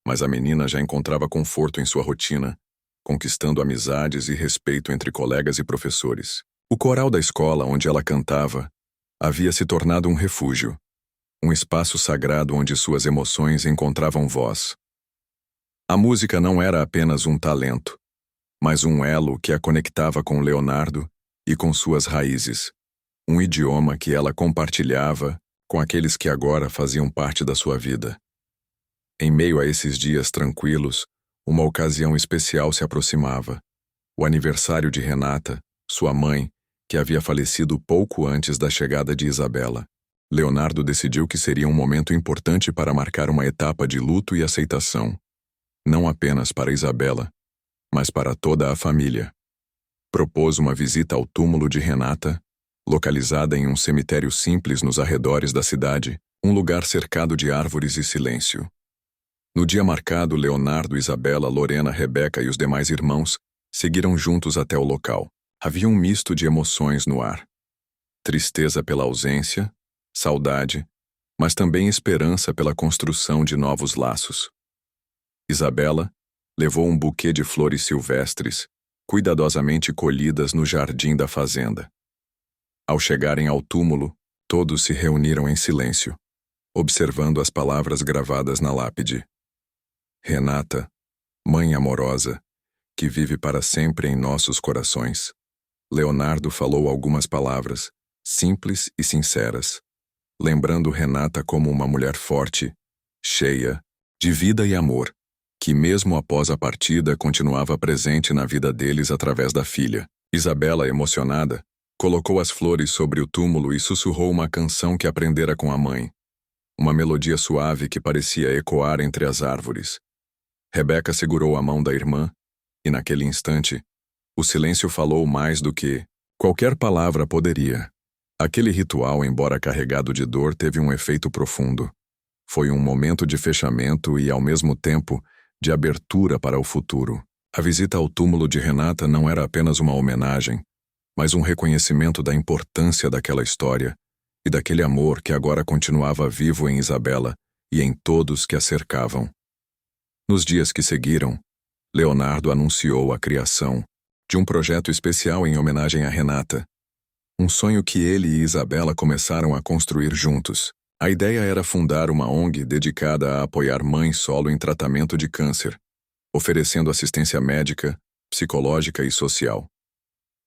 mas a menina já encontrava conforto em sua rotina, conquistando amizades e respeito entre colegas e professores. O coral da escola onde ela cantava havia se tornado um refúgio, um espaço sagrado onde suas emoções encontravam voz. A música não era apenas um talento, mas um elo que a conectava com Leonardo e com suas raízes, um idioma que ela compartilhava com aqueles que agora faziam parte da sua vida. Em meio a esses dias tranquilos, uma ocasião especial se aproximava: o aniversário de Renata, sua mãe, que havia falecido pouco antes da chegada de Isabela. Leonardo decidiu que seria um momento importante para marcar uma etapa de luto e aceitação, não apenas para Isabela, mas para toda a família. Propôs uma visita ao túmulo de Renata, localizada em um cemitério simples nos arredores da cidade, um lugar cercado de árvores e silêncio. No dia marcado, Leonardo, Isabela, Lorena, Rebeca e os demais irmãos seguiram juntos até o local. Havia um misto de emoções no ar. Tristeza pela ausência, saudade, mas também esperança pela construção de novos laços. Isabela levou um buquê de flores silvestres, cuidadosamente colhidas no jardim da fazenda. Ao chegarem ao túmulo, todos se reuniram em silêncio, observando as palavras gravadas na lápide. Renata, mãe amorosa, que vive para sempre em nossos corações. Leonardo falou algumas palavras, simples e sinceras, lembrando Renata como uma mulher forte, cheia de vida e amor, que mesmo após a partida continuava presente na vida deles através da filha. Isabela, emocionada, colocou as flores sobre o túmulo e sussurrou uma canção que aprendera com a mãe, uma melodia suave que parecia ecoar entre as árvores. Rebeca segurou a mão da irmã, E naquele instante, o silêncio falou mais do que qualquer palavra poderia. Aquele ritual, embora carregado de dor, teve um efeito profundo. Foi um momento de fechamento e, ao mesmo tempo, de abertura para o futuro. A visita ao túmulo de Renata não era apenas uma homenagem, mas um reconhecimento da importância daquela história e daquele amor que agora continuava vivo em Isabela e em todos que a cercavam. Nos dias que seguiram, Leonardo anunciou a criação de um projeto especial em homenagem a Renata. Um sonho que ele e Isabela começaram a construir juntos. A ideia era fundar uma ONG dedicada a apoiar mães solo em tratamento de câncer, oferecendo assistência médica, psicológica e social.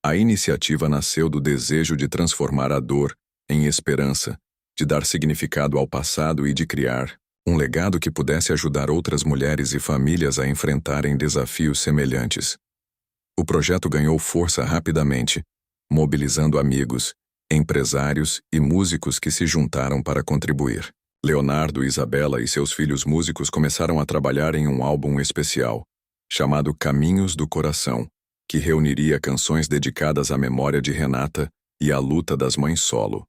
A iniciativa nasceu do desejo de transformar a dor em esperança, de dar significado ao passado e de criar um legado que pudesse ajudar outras mulheres e famílias a enfrentarem desafios semelhantes. O projeto ganhou força rapidamente, mobilizando amigos, empresários e músicos que se juntaram para contribuir. Leonardo, Isabela e seus filhos músicos começaram a trabalhar em um álbum especial, chamado Caminhos do Coração, que reuniria canções dedicadas à memória de Renata e à luta das mães solo.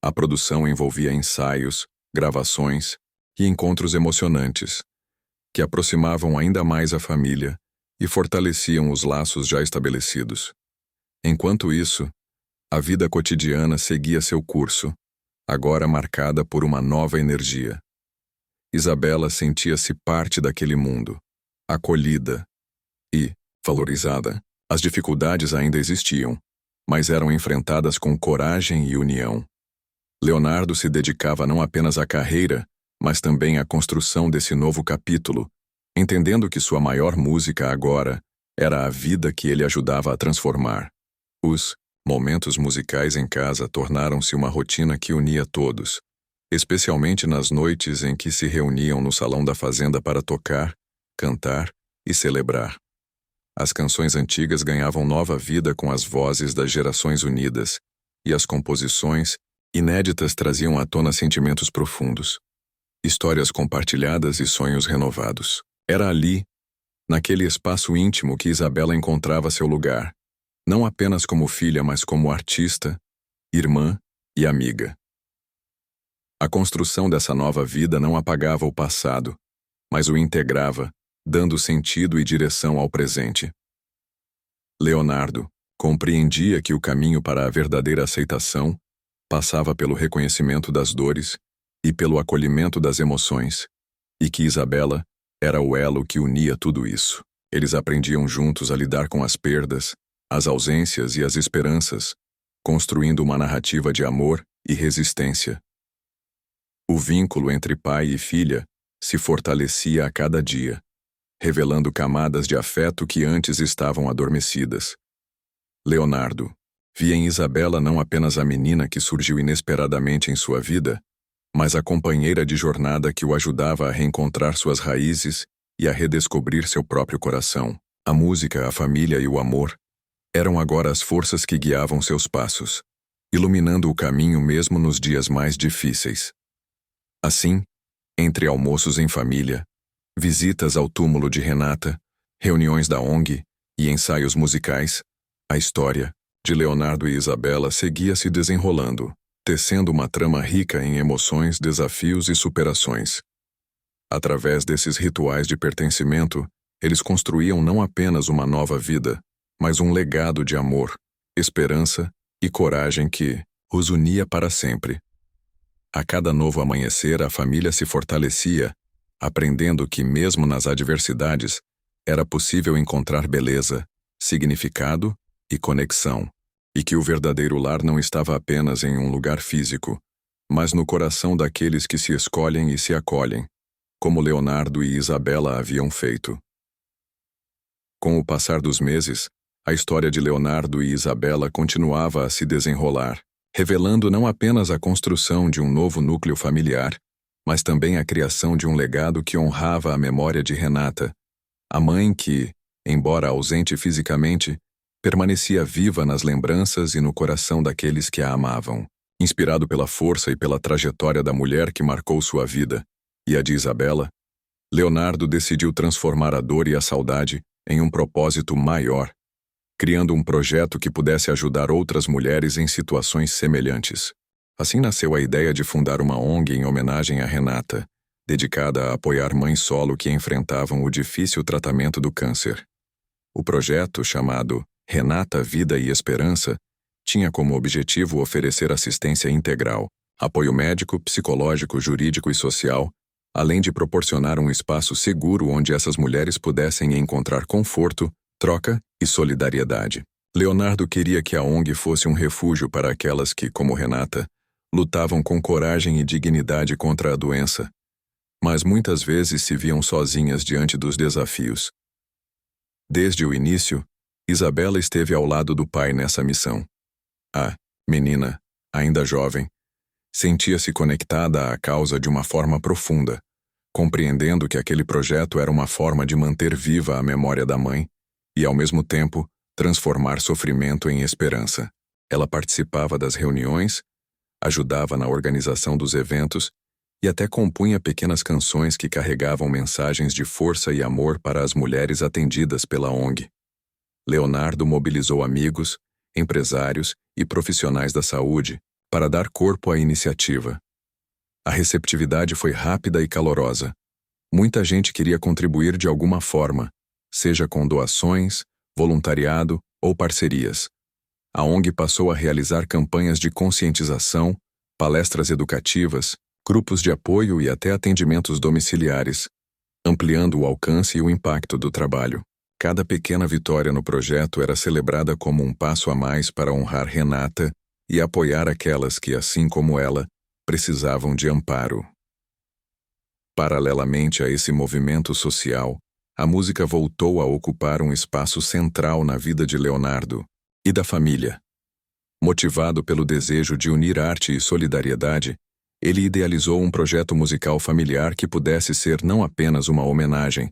A produção envolvia ensaios, gravações e encontros emocionantes, que aproximavam ainda mais a família e fortaleciam os laços já estabelecidos. Enquanto isso, a vida cotidiana seguia seu curso, agora marcada por uma nova energia. Isabela sentia-se parte daquele mundo, acolhida e valorizada. As dificuldades ainda existiam, mas eram enfrentadas com coragem e união. Leonardo se dedicava não apenas à carreira, mas também à construção desse novo capítulo, entendendo que sua maior música agora era a vida que ele ajudava a transformar. Os momentos musicais em casa tornaram-se uma rotina que unia todos, especialmente nas noites em que se reuniam no salão da fazenda para tocar, cantar e celebrar. As canções antigas ganhavam nova vida com as vozes das gerações unidas, e as composições inéditas traziam à tona sentimentos profundos, histórias compartilhadas e sonhos renovados. Era ali, naquele espaço íntimo, que Isabela encontrava seu lugar, não apenas como filha, mas como artista, irmã e amiga. A construção dessa nova vida não apagava o passado, mas o integrava, dando sentido e direção ao presente. Leonardo compreendia que o caminho para a verdadeira aceitação passava pelo reconhecimento das dores e pelo acolhimento das emoções, e que Isabela era o elo que unia tudo isso. Eles aprendiam juntos a lidar com as perdas, as ausências e as esperanças, construindo uma narrativa de amor e resistência. O vínculo entre pai e filha se fortalecia a cada dia, revelando camadas de afeto que antes estavam adormecidas. Leonardo via em Isabela não apenas a menina que surgiu inesperadamente em sua vida, mas a companheira de jornada que o ajudava a reencontrar suas raízes e a redescobrir seu próprio coração. A música, a família e o amor eram agora as forças que guiavam seus passos, iluminando o caminho mesmo nos dias mais difíceis. Assim, entre almoços em família, visitas ao túmulo de Renata, reuniões da ONG e ensaios musicais, a história de Leonardo e Isabela seguia se desenrolando, tecendo uma trama rica em emoções, desafios e superações. Através desses rituais de pertencimento, eles construíam não apenas uma nova vida, mas um legado de amor, esperança e coragem que os unia para sempre. A cada novo amanhecer, a família se fortalecia, aprendendo que, mesmo nas adversidades, era possível encontrar beleza, significado e conexão, e que o verdadeiro lar não estava apenas em um lugar físico, mas no coração daqueles que se escolhem e se acolhem, como Leonardo e Isabela haviam feito. Com o passar dos meses, a história de Leonardo e Isabela continuava a se desenrolar, revelando não apenas a construção de um novo núcleo familiar, mas também a criação de um legado que honrava a memória de Renata, a mãe que, embora ausente fisicamente, permanecia viva nas lembranças e no coração daqueles que a amavam. Inspirado pela força e pela trajetória da mulher que marcou sua vida, e a de Isabela, Leonardo decidiu transformar a dor e a saudade em um propósito maior, criando um projeto que pudesse ajudar outras mulheres em situações semelhantes. Assim nasceu a ideia de fundar uma ONG em homenagem a Renata, dedicada a apoiar mães solo que enfrentavam o difícil tratamento do câncer. O projeto, chamado Renata, Vida e Esperança, tinha como objetivo oferecer assistência integral, apoio médico, psicológico, jurídico e social, além de proporcionar um espaço seguro onde essas mulheres pudessem encontrar conforto, troca e solidariedade. Leonardo queria que a ONG fosse um refúgio para aquelas que, como Renata, lutavam com coragem e dignidade contra a doença, mas muitas vezes se viam sozinhas diante dos desafios. Desde o início, Isabela esteve ao lado do pai nessa missão. A menina, ainda jovem, sentia-se conectada à causa de uma forma profunda, compreendendo que aquele projeto era uma forma de manter viva a memória da mãe e, ao mesmo tempo, transformar sofrimento em esperança. Ela participava das reuniões, ajudava na organização dos eventos e até compunha pequenas canções que carregavam mensagens de força e amor para as mulheres atendidas pela ONG. Leonardo mobilizou amigos, empresários e profissionais da saúde para dar corpo à iniciativa. A receptividade foi rápida e calorosa. Muita gente queria contribuir de alguma forma, seja com doações, voluntariado ou parcerias. A ONG passou a realizar campanhas de conscientização, palestras educativas, grupos de apoio e até atendimentos domiciliares, ampliando o alcance e o impacto do trabalho. Cada pequena vitória no projeto era celebrada como um passo a mais para honrar Renata e apoiar aquelas que, assim como ela, precisavam de amparo. Paralelamente a esse movimento social, a música voltou a ocupar um espaço central na vida de Leonardo e da família. Motivado pelo desejo de unir arte e solidariedade, ele idealizou um projeto musical familiar que pudesse ser não apenas uma homenagem,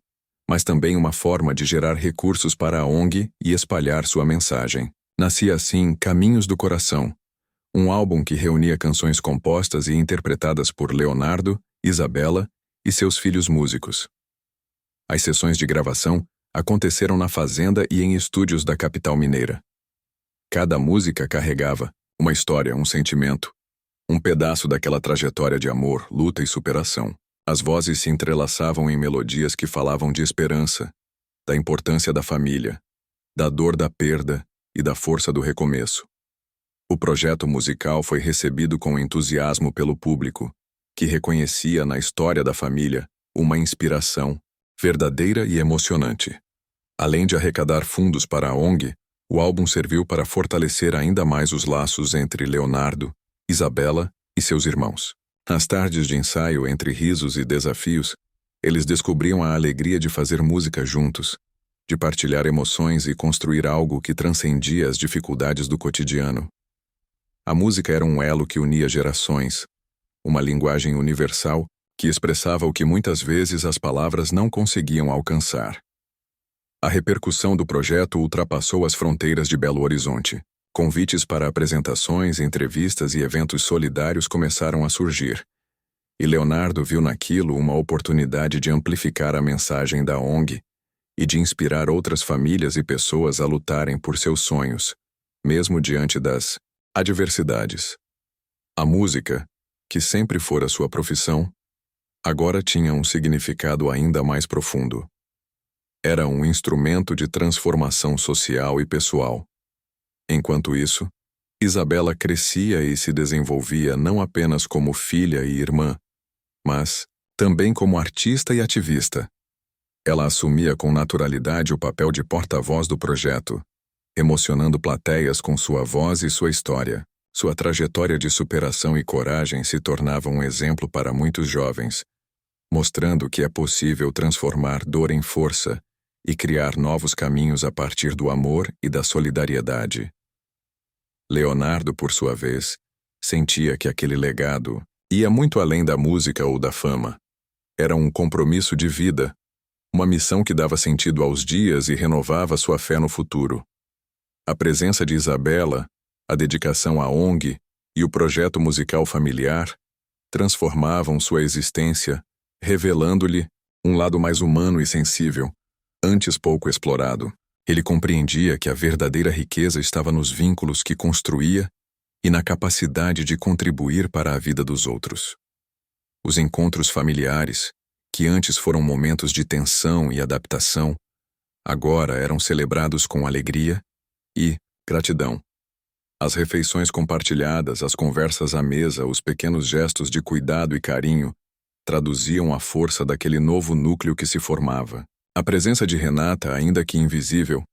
mas também uma forma de gerar recursos para a ONG e espalhar sua mensagem. Nascia assim Caminhos do Coração, um álbum que reunia canções compostas e interpretadas por Leonardo, Isabela e seus filhos músicos. As sessões de gravação aconteceram na fazenda e em estúdios da capital mineira. Cada música carregava uma história, um sentimento, um pedaço daquela trajetória de amor, luta e superação. As vozes se entrelaçavam em melodias que falavam de esperança, da importância da família, da dor da perda e da força do recomeço. O projeto musical foi recebido com entusiasmo pelo público, que reconhecia na história da família uma inspiração verdadeira e emocionante. Além de arrecadar fundos para a ONG, o álbum serviu para fortalecer ainda mais os laços entre Leonardo, Isabela e seus irmãos. Nas tardes de ensaio, entre risos e desafios, eles descobriam a alegria de fazer música juntos, de partilhar emoções e construir algo que transcendia as dificuldades do cotidiano. A música era um elo que unia gerações, uma linguagem universal que expressava o que muitas vezes as palavras não conseguiam alcançar. A repercussão do projeto ultrapassou as fronteiras de Belo Horizonte. Convites para apresentações, entrevistas e eventos solidários começaram a surgir. E Leonardo viu naquilo uma oportunidade de amplificar a mensagem da ONG e de inspirar outras famílias e pessoas a lutarem por seus sonhos, mesmo diante das adversidades. A música, que sempre fora sua profissão, agora tinha um significado ainda mais profundo. Era um instrumento de transformação social e pessoal. Enquanto isso, Isabela crescia e se desenvolvia não apenas como filha e irmã, mas também como artista e ativista. Ela assumia com naturalidade o papel de porta-voz do projeto, emocionando plateias com sua voz e sua história. Sua trajetória de superação e coragem se tornava um exemplo para muitos jovens, mostrando que é possível transformar dor em força e criar novos caminhos a partir do amor e da solidariedade. Leonardo, por sua vez, sentia que aquele legado ia muito além da música ou da fama. Era um compromisso de vida, uma missão que dava sentido aos dias e renovava sua fé no futuro. A presença de Isabela, a dedicação à ONG e o projeto musical familiar transformavam sua existência, revelando-lhe um lado mais humano e sensível, antes pouco explorado. Ele compreendia que a verdadeira riqueza estava nos vínculos que construía e na capacidade de contribuir para a vida dos outros. Os encontros familiares, que antes foram momentos de tensão e adaptação, agora eram celebrados com alegria e gratidão. As refeições compartilhadas, as conversas à mesa, os pequenos gestos de cuidado e carinho traduziam a força daquele novo núcleo que se formava. A presença de Renata, ainda que invisível,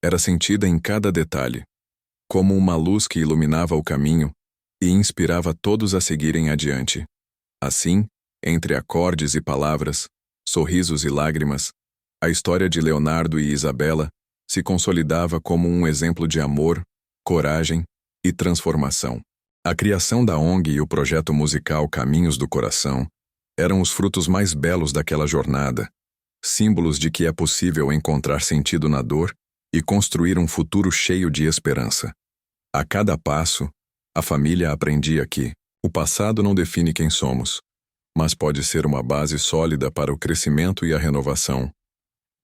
era sentida em cada detalhe, como uma luz que iluminava o caminho e inspirava todos a seguirem adiante. Assim, entre acordes e palavras, sorrisos e lágrimas, a história de Leonardo e Isabela se consolidava como um exemplo de amor, coragem e transformação. A criação da ONG e o projeto musical Caminhos do Coração eram os frutos mais belos daquela jornada, símbolos de que é possível encontrar sentido na dor e construir um futuro cheio de esperança. A cada passo, a família aprendia que o passado não define quem somos, mas pode ser uma base sólida para o crescimento e a renovação.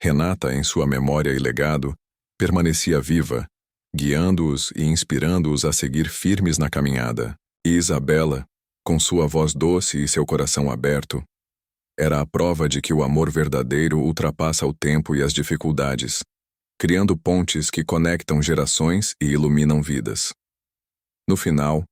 Renata, em sua memória e legado, permanecia viva, guiando-os e inspirando-os a seguir firmes na caminhada. E Isabela, com sua voz doce e seu coração aberto, era a prova de que o amor verdadeiro ultrapassa o tempo e as dificuldades, criando pontes que conectam gerações e iluminam vidas. No final,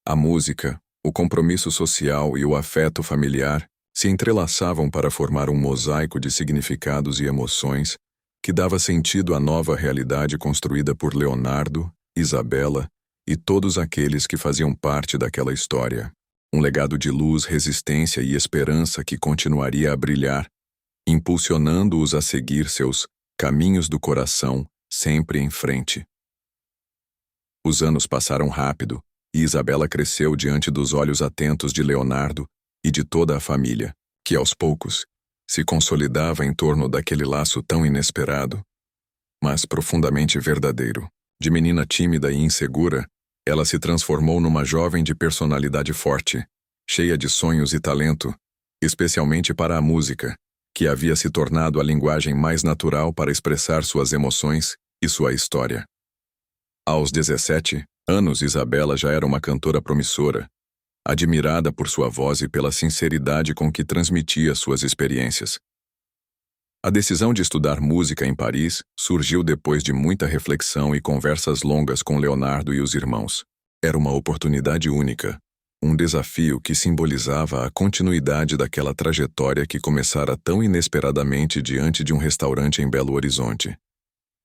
a música, o compromisso social e o afeto familiar se entrelaçavam para formar um mosaico de significados e emoções que dava sentido à nova realidade construída por Leonardo, Isabela e todos aqueles que faziam parte daquela história. Um legado de luz, resistência e esperança que continuaria a brilhar, impulsionando-os a seguir seus caminhos do coração sempre em frente. Os anos passaram rápido e Isabela cresceu diante dos olhos atentos de Leonardo e de toda a família, que aos poucos se consolidava em torno daquele laço tão inesperado, mas profundamente verdadeiro. De menina tímida e insegura, ela se transformou numa jovem de personalidade forte, cheia de sonhos e talento, especialmente para a música, que havia se tornado a linguagem mais natural para expressar suas emoções e sua história. Aos 17 anos, Isabela já era uma cantora promissora, admirada por sua voz e pela sinceridade com que transmitia suas experiências. A decisão de estudar música em Paris surgiu depois de muita reflexão e conversas longas com Leonardo e os irmãos. Era uma oportunidade única, um desafio que simbolizava a continuidade daquela trajetória que começara tão inesperadamente diante de um restaurante em Belo Horizonte.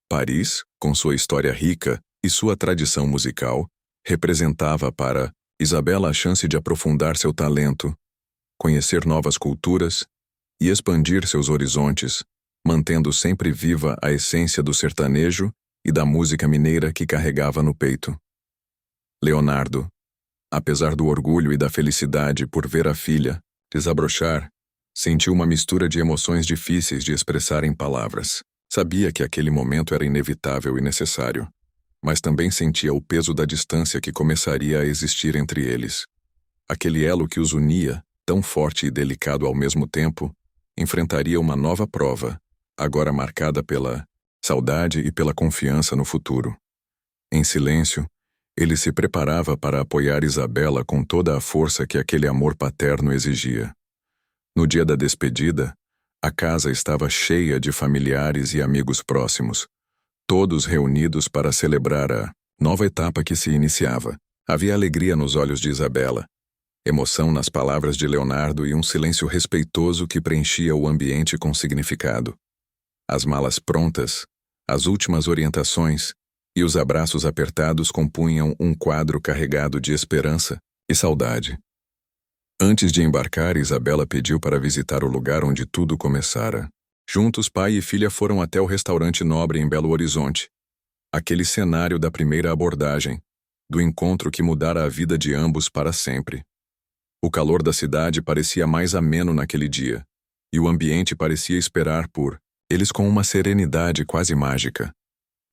Paris, com sua história rica e sua tradição musical, representava para Isabela a chance de aprofundar seu talento, conhecer novas culturas e expandir seus horizontes, mantendo sempre viva a essência do sertanejo e da música mineira que carregava no peito. Leonardo, apesar do orgulho e da felicidade por ver a filha desabrochar, sentiu uma mistura de emoções difíceis de expressar em palavras. Sabia que aquele momento era inevitável e necessário, mas também sentia o peso da distância que começaria a existir entre eles. Aquele elo que os unia, tão forte e delicado ao mesmo tempo, enfrentaria uma nova prova, agora marcada pela saudade e pela confiança no futuro. Em silêncio, ele se preparava para apoiar Isabela com toda a força que aquele amor paterno exigia. No dia da despedida, a casa estava cheia de familiares e amigos próximos, todos reunidos para celebrar a nova etapa que se iniciava. Havia alegria nos olhos de Isabela, emoção nas palavras de Leonardo e um silêncio respeitoso que preenchia o ambiente com significado. As malas prontas, as últimas orientações e os abraços apertados compunham um quadro carregado de esperança e saudade. Antes de embarcar, Isabela pediu para visitar o lugar onde tudo começara. Juntos, pai e filha foram até o restaurante Nobre em Belo Horizonte. Aquele cenário da primeira abordagem, do encontro que mudara a vida de ambos para sempre. O calor da cidade parecia mais ameno naquele dia, e o ambiente parecia esperar por eles com uma serenidade quase mágica.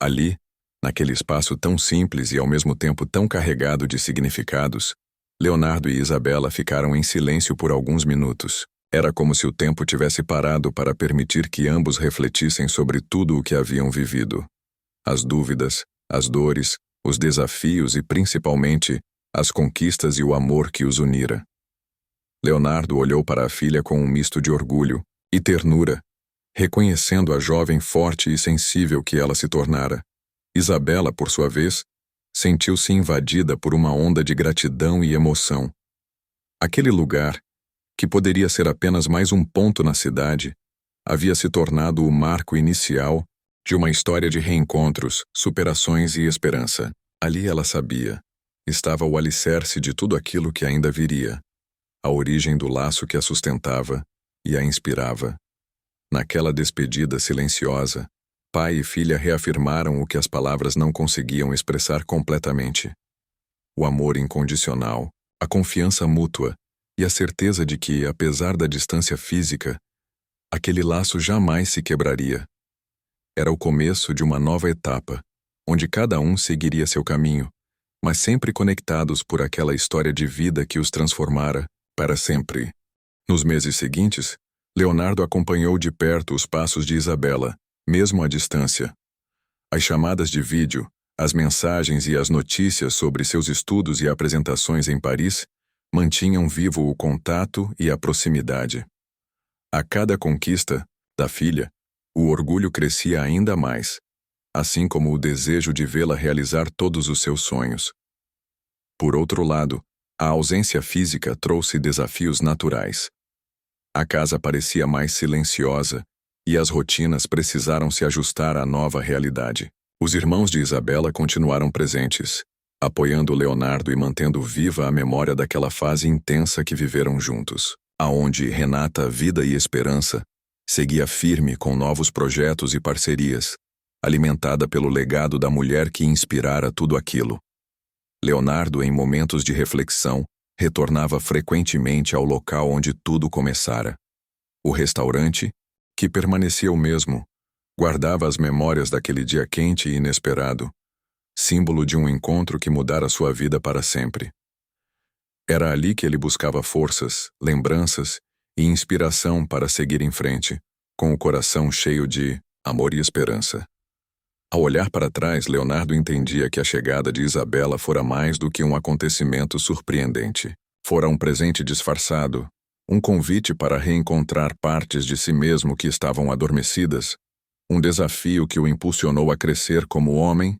Ali, naquele espaço tão simples e ao mesmo tempo tão carregado de significados, Leonardo e Isabela ficaram em silêncio por alguns minutos. Era como se o tempo tivesse parado para permitir que ambos refletissem sobre tudo o que haviam vivido. As dúvidas, as dores, os desafios e, principalmente, as conquistas e o amor que os unira. Leonardo olhou para a filha com um misto de orgulho e ternura, reconhecendo a jovem forte e sensível que ela se tornara. Isabela, por sua vez, sentiu-se invadida por uma onda de gratidão e emoção. Aquele lugar, que poderia ser apenas mais um ponto na cidade, havia se tornado o marco inicial de uma história de reencontros, superações e esperança. Ali ela sabia, estava o alicerce de tudo aquilo que ainda viria, a origem do laço que a sustentava e a inspirava. Naquela despedida silenciosa, pai e filha reafirmaram o que as palavras não conseguiam expressar completamente. O amor incondicional, a confiança mútua e a certeza de que, apesar da distância física, aquele laço jamais se quebraria. Era o começo de uma nova etapa, onde cada um seguiria seu caminho, mas sempre conectados por aquela história de vida que os transformara para sempre. Nos meses seguintes, Leonardo acompanhou de perto os passos de Isabela, mesmo à distância. As chamadas de vídeo, as mensagens e as notícias sobre seus estudos e apresentações em Paris mantinham vivo o contato e a proximidade. A cada conquista da filha, o orgulho crescia ainda mais, assim como o desejo de vê-la realizar todos os seus sonhos. Por outro lado, a ausência física trouxe desafios naturais. A casa parecia mais silenciosa e as rotinas precisaram se ajustar à nova realidade. Os irmãos de Isabela continuaram presentes, apoiando Leonardo e mantendo viva a memória daquela fase intensa que viveram juntos, aonde Renata, Vida e Esperança, seguia firme com novos projetos e parcerias, alimentada pelo legado da mulher que inspirara tudo aquilo. Leonardo, em momentos de reflexão, retornava frequentemente ao local onde tudo começara. O restaurante, que permanecia o mesmo, guardava as memórias daquele dia quente e inesperado, símbolo de um encontro que mudara sua vida para sempre. Era ali que ele buscava forças, lembranças e inspiração para seguir em frente, com o coração cheio de amor e esperança. Ao olhar para trás, Leonardo entendia que a chegada de Isabela fora mais do que um acontecimento surpreendente. Fora um presente disfarçado, um convite para reencontrar partes de si mesmo que estavam adormecidas, um desafio que o impulsionou a crescer como homem,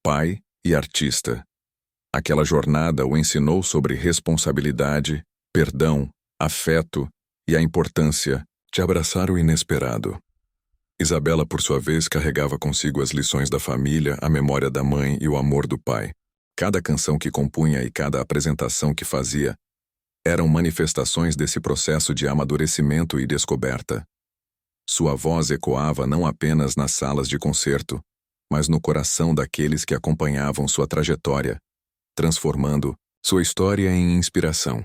pai e artista. Aquela jornada o ensinou sobre responsabilidade, perdão, afeto e a importância de abraçar o inesperado. Isabela, por sua vez, carregava consigo as lições da família, a memória da mãe e o amor do pai. Cada canção que compunha e cada apresentação que fazia eram manifestações desse processo de amadurecimento e descoberta. Sua voz ecoava não apenas nas salas de concerto, mas no coração daqueles que acompanhavam sua trajetória, transformando sua história em inspiração.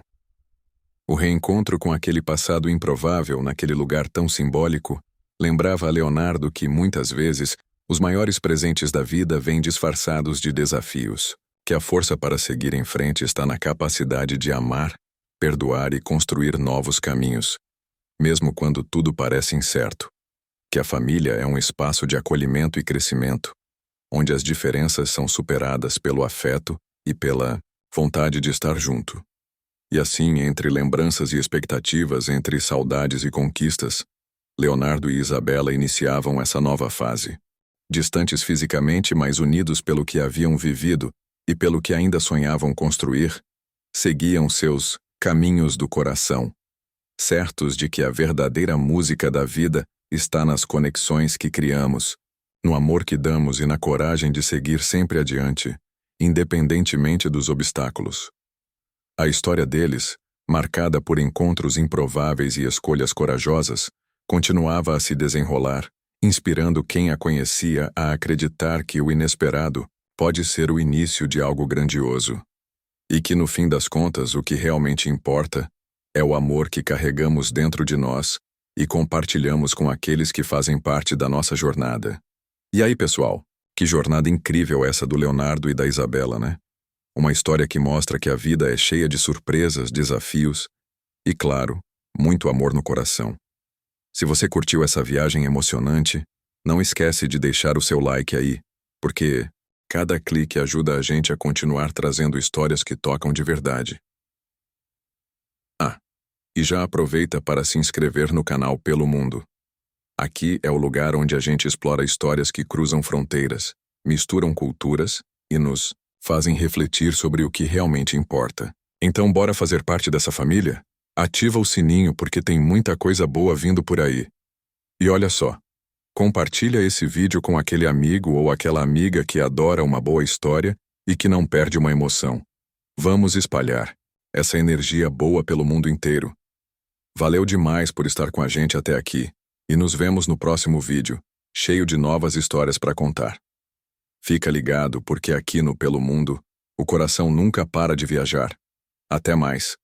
O reencontro com aquele passado improvável naquele lugar tão simbólico lembrava a Leonardo que, muitas vezes, os maiores presentes da vida vêm disfarçados de desafios, que a força para seguir em frente está na capacidade de amar, perdoar e construir novos caminhos, mesmo quando tudo parece incerto. Que a família é um espaço de acolhimento e crescimento, onde as diferenças são superadas pelo afeto e pela vontade de estar junto. E assim, entre lembranças e expectativas, entre saudades e conquistas, Leonardo e Isabela iniciavam essa nova fase. Distantes fisicamente, mas unidos pelo que haviam vivido e pelo que ainda sonhavam construir, seguiam seus caminhos do coração, certos de que a verdadeira música da vida está nas conexões que criamos, no amor que damos e na coragem de seguir sempre adiante, independentemente dos obstáculos. A história deles, marcada por encontros improváveis e escolhas corajosas, continuava a se desenrolar, inspirando quem a conhecia a acreditar que o inesperado pode ser o início de algo grandioso. E que, no fim das contas, o que realmente importa é o amor que carregamos dentro de nós e compartilhamos com aqueles que fazem parte da nossa jornada. E aí, pessoal, que jornada incrível essa do Leonardo e da Isabela, né? Uma história que mostra que a vida é cheia de surpresas, desafios e, claro, muito amor no coração. Se você curtiu essa viagem emocionante, não esquece de deixar o seu like aí, porque cada clique ajuda a gente a continuar trazendo histórias que tocam de verdade. Ah, e já aproveita para se inscrever no canal Pelo Mundo. Aqui é o lugar onde a gente explora histórias que cruzam fronteiras, misturam culturas e nos fazem refletir sobre o que realmente importa. Então bora fazer parte dessa família? Ativa o sininho porque tem muita coisa boa vindo por aí. E olha só, compartilha esse vídeo com aquele amigo ou aquela amiga que adora uma boa história e que não perde uma emoção. Vamos espalhar essa energia boa pelo mundo inteiro. Valeu demais por estar com a gente até aqui e nos vemos no próximo vídeo, cheio de novas histórias para contar. Fica ligado porque aqui no Pelo Mundo, o coração nunca para de viajar. Até mais.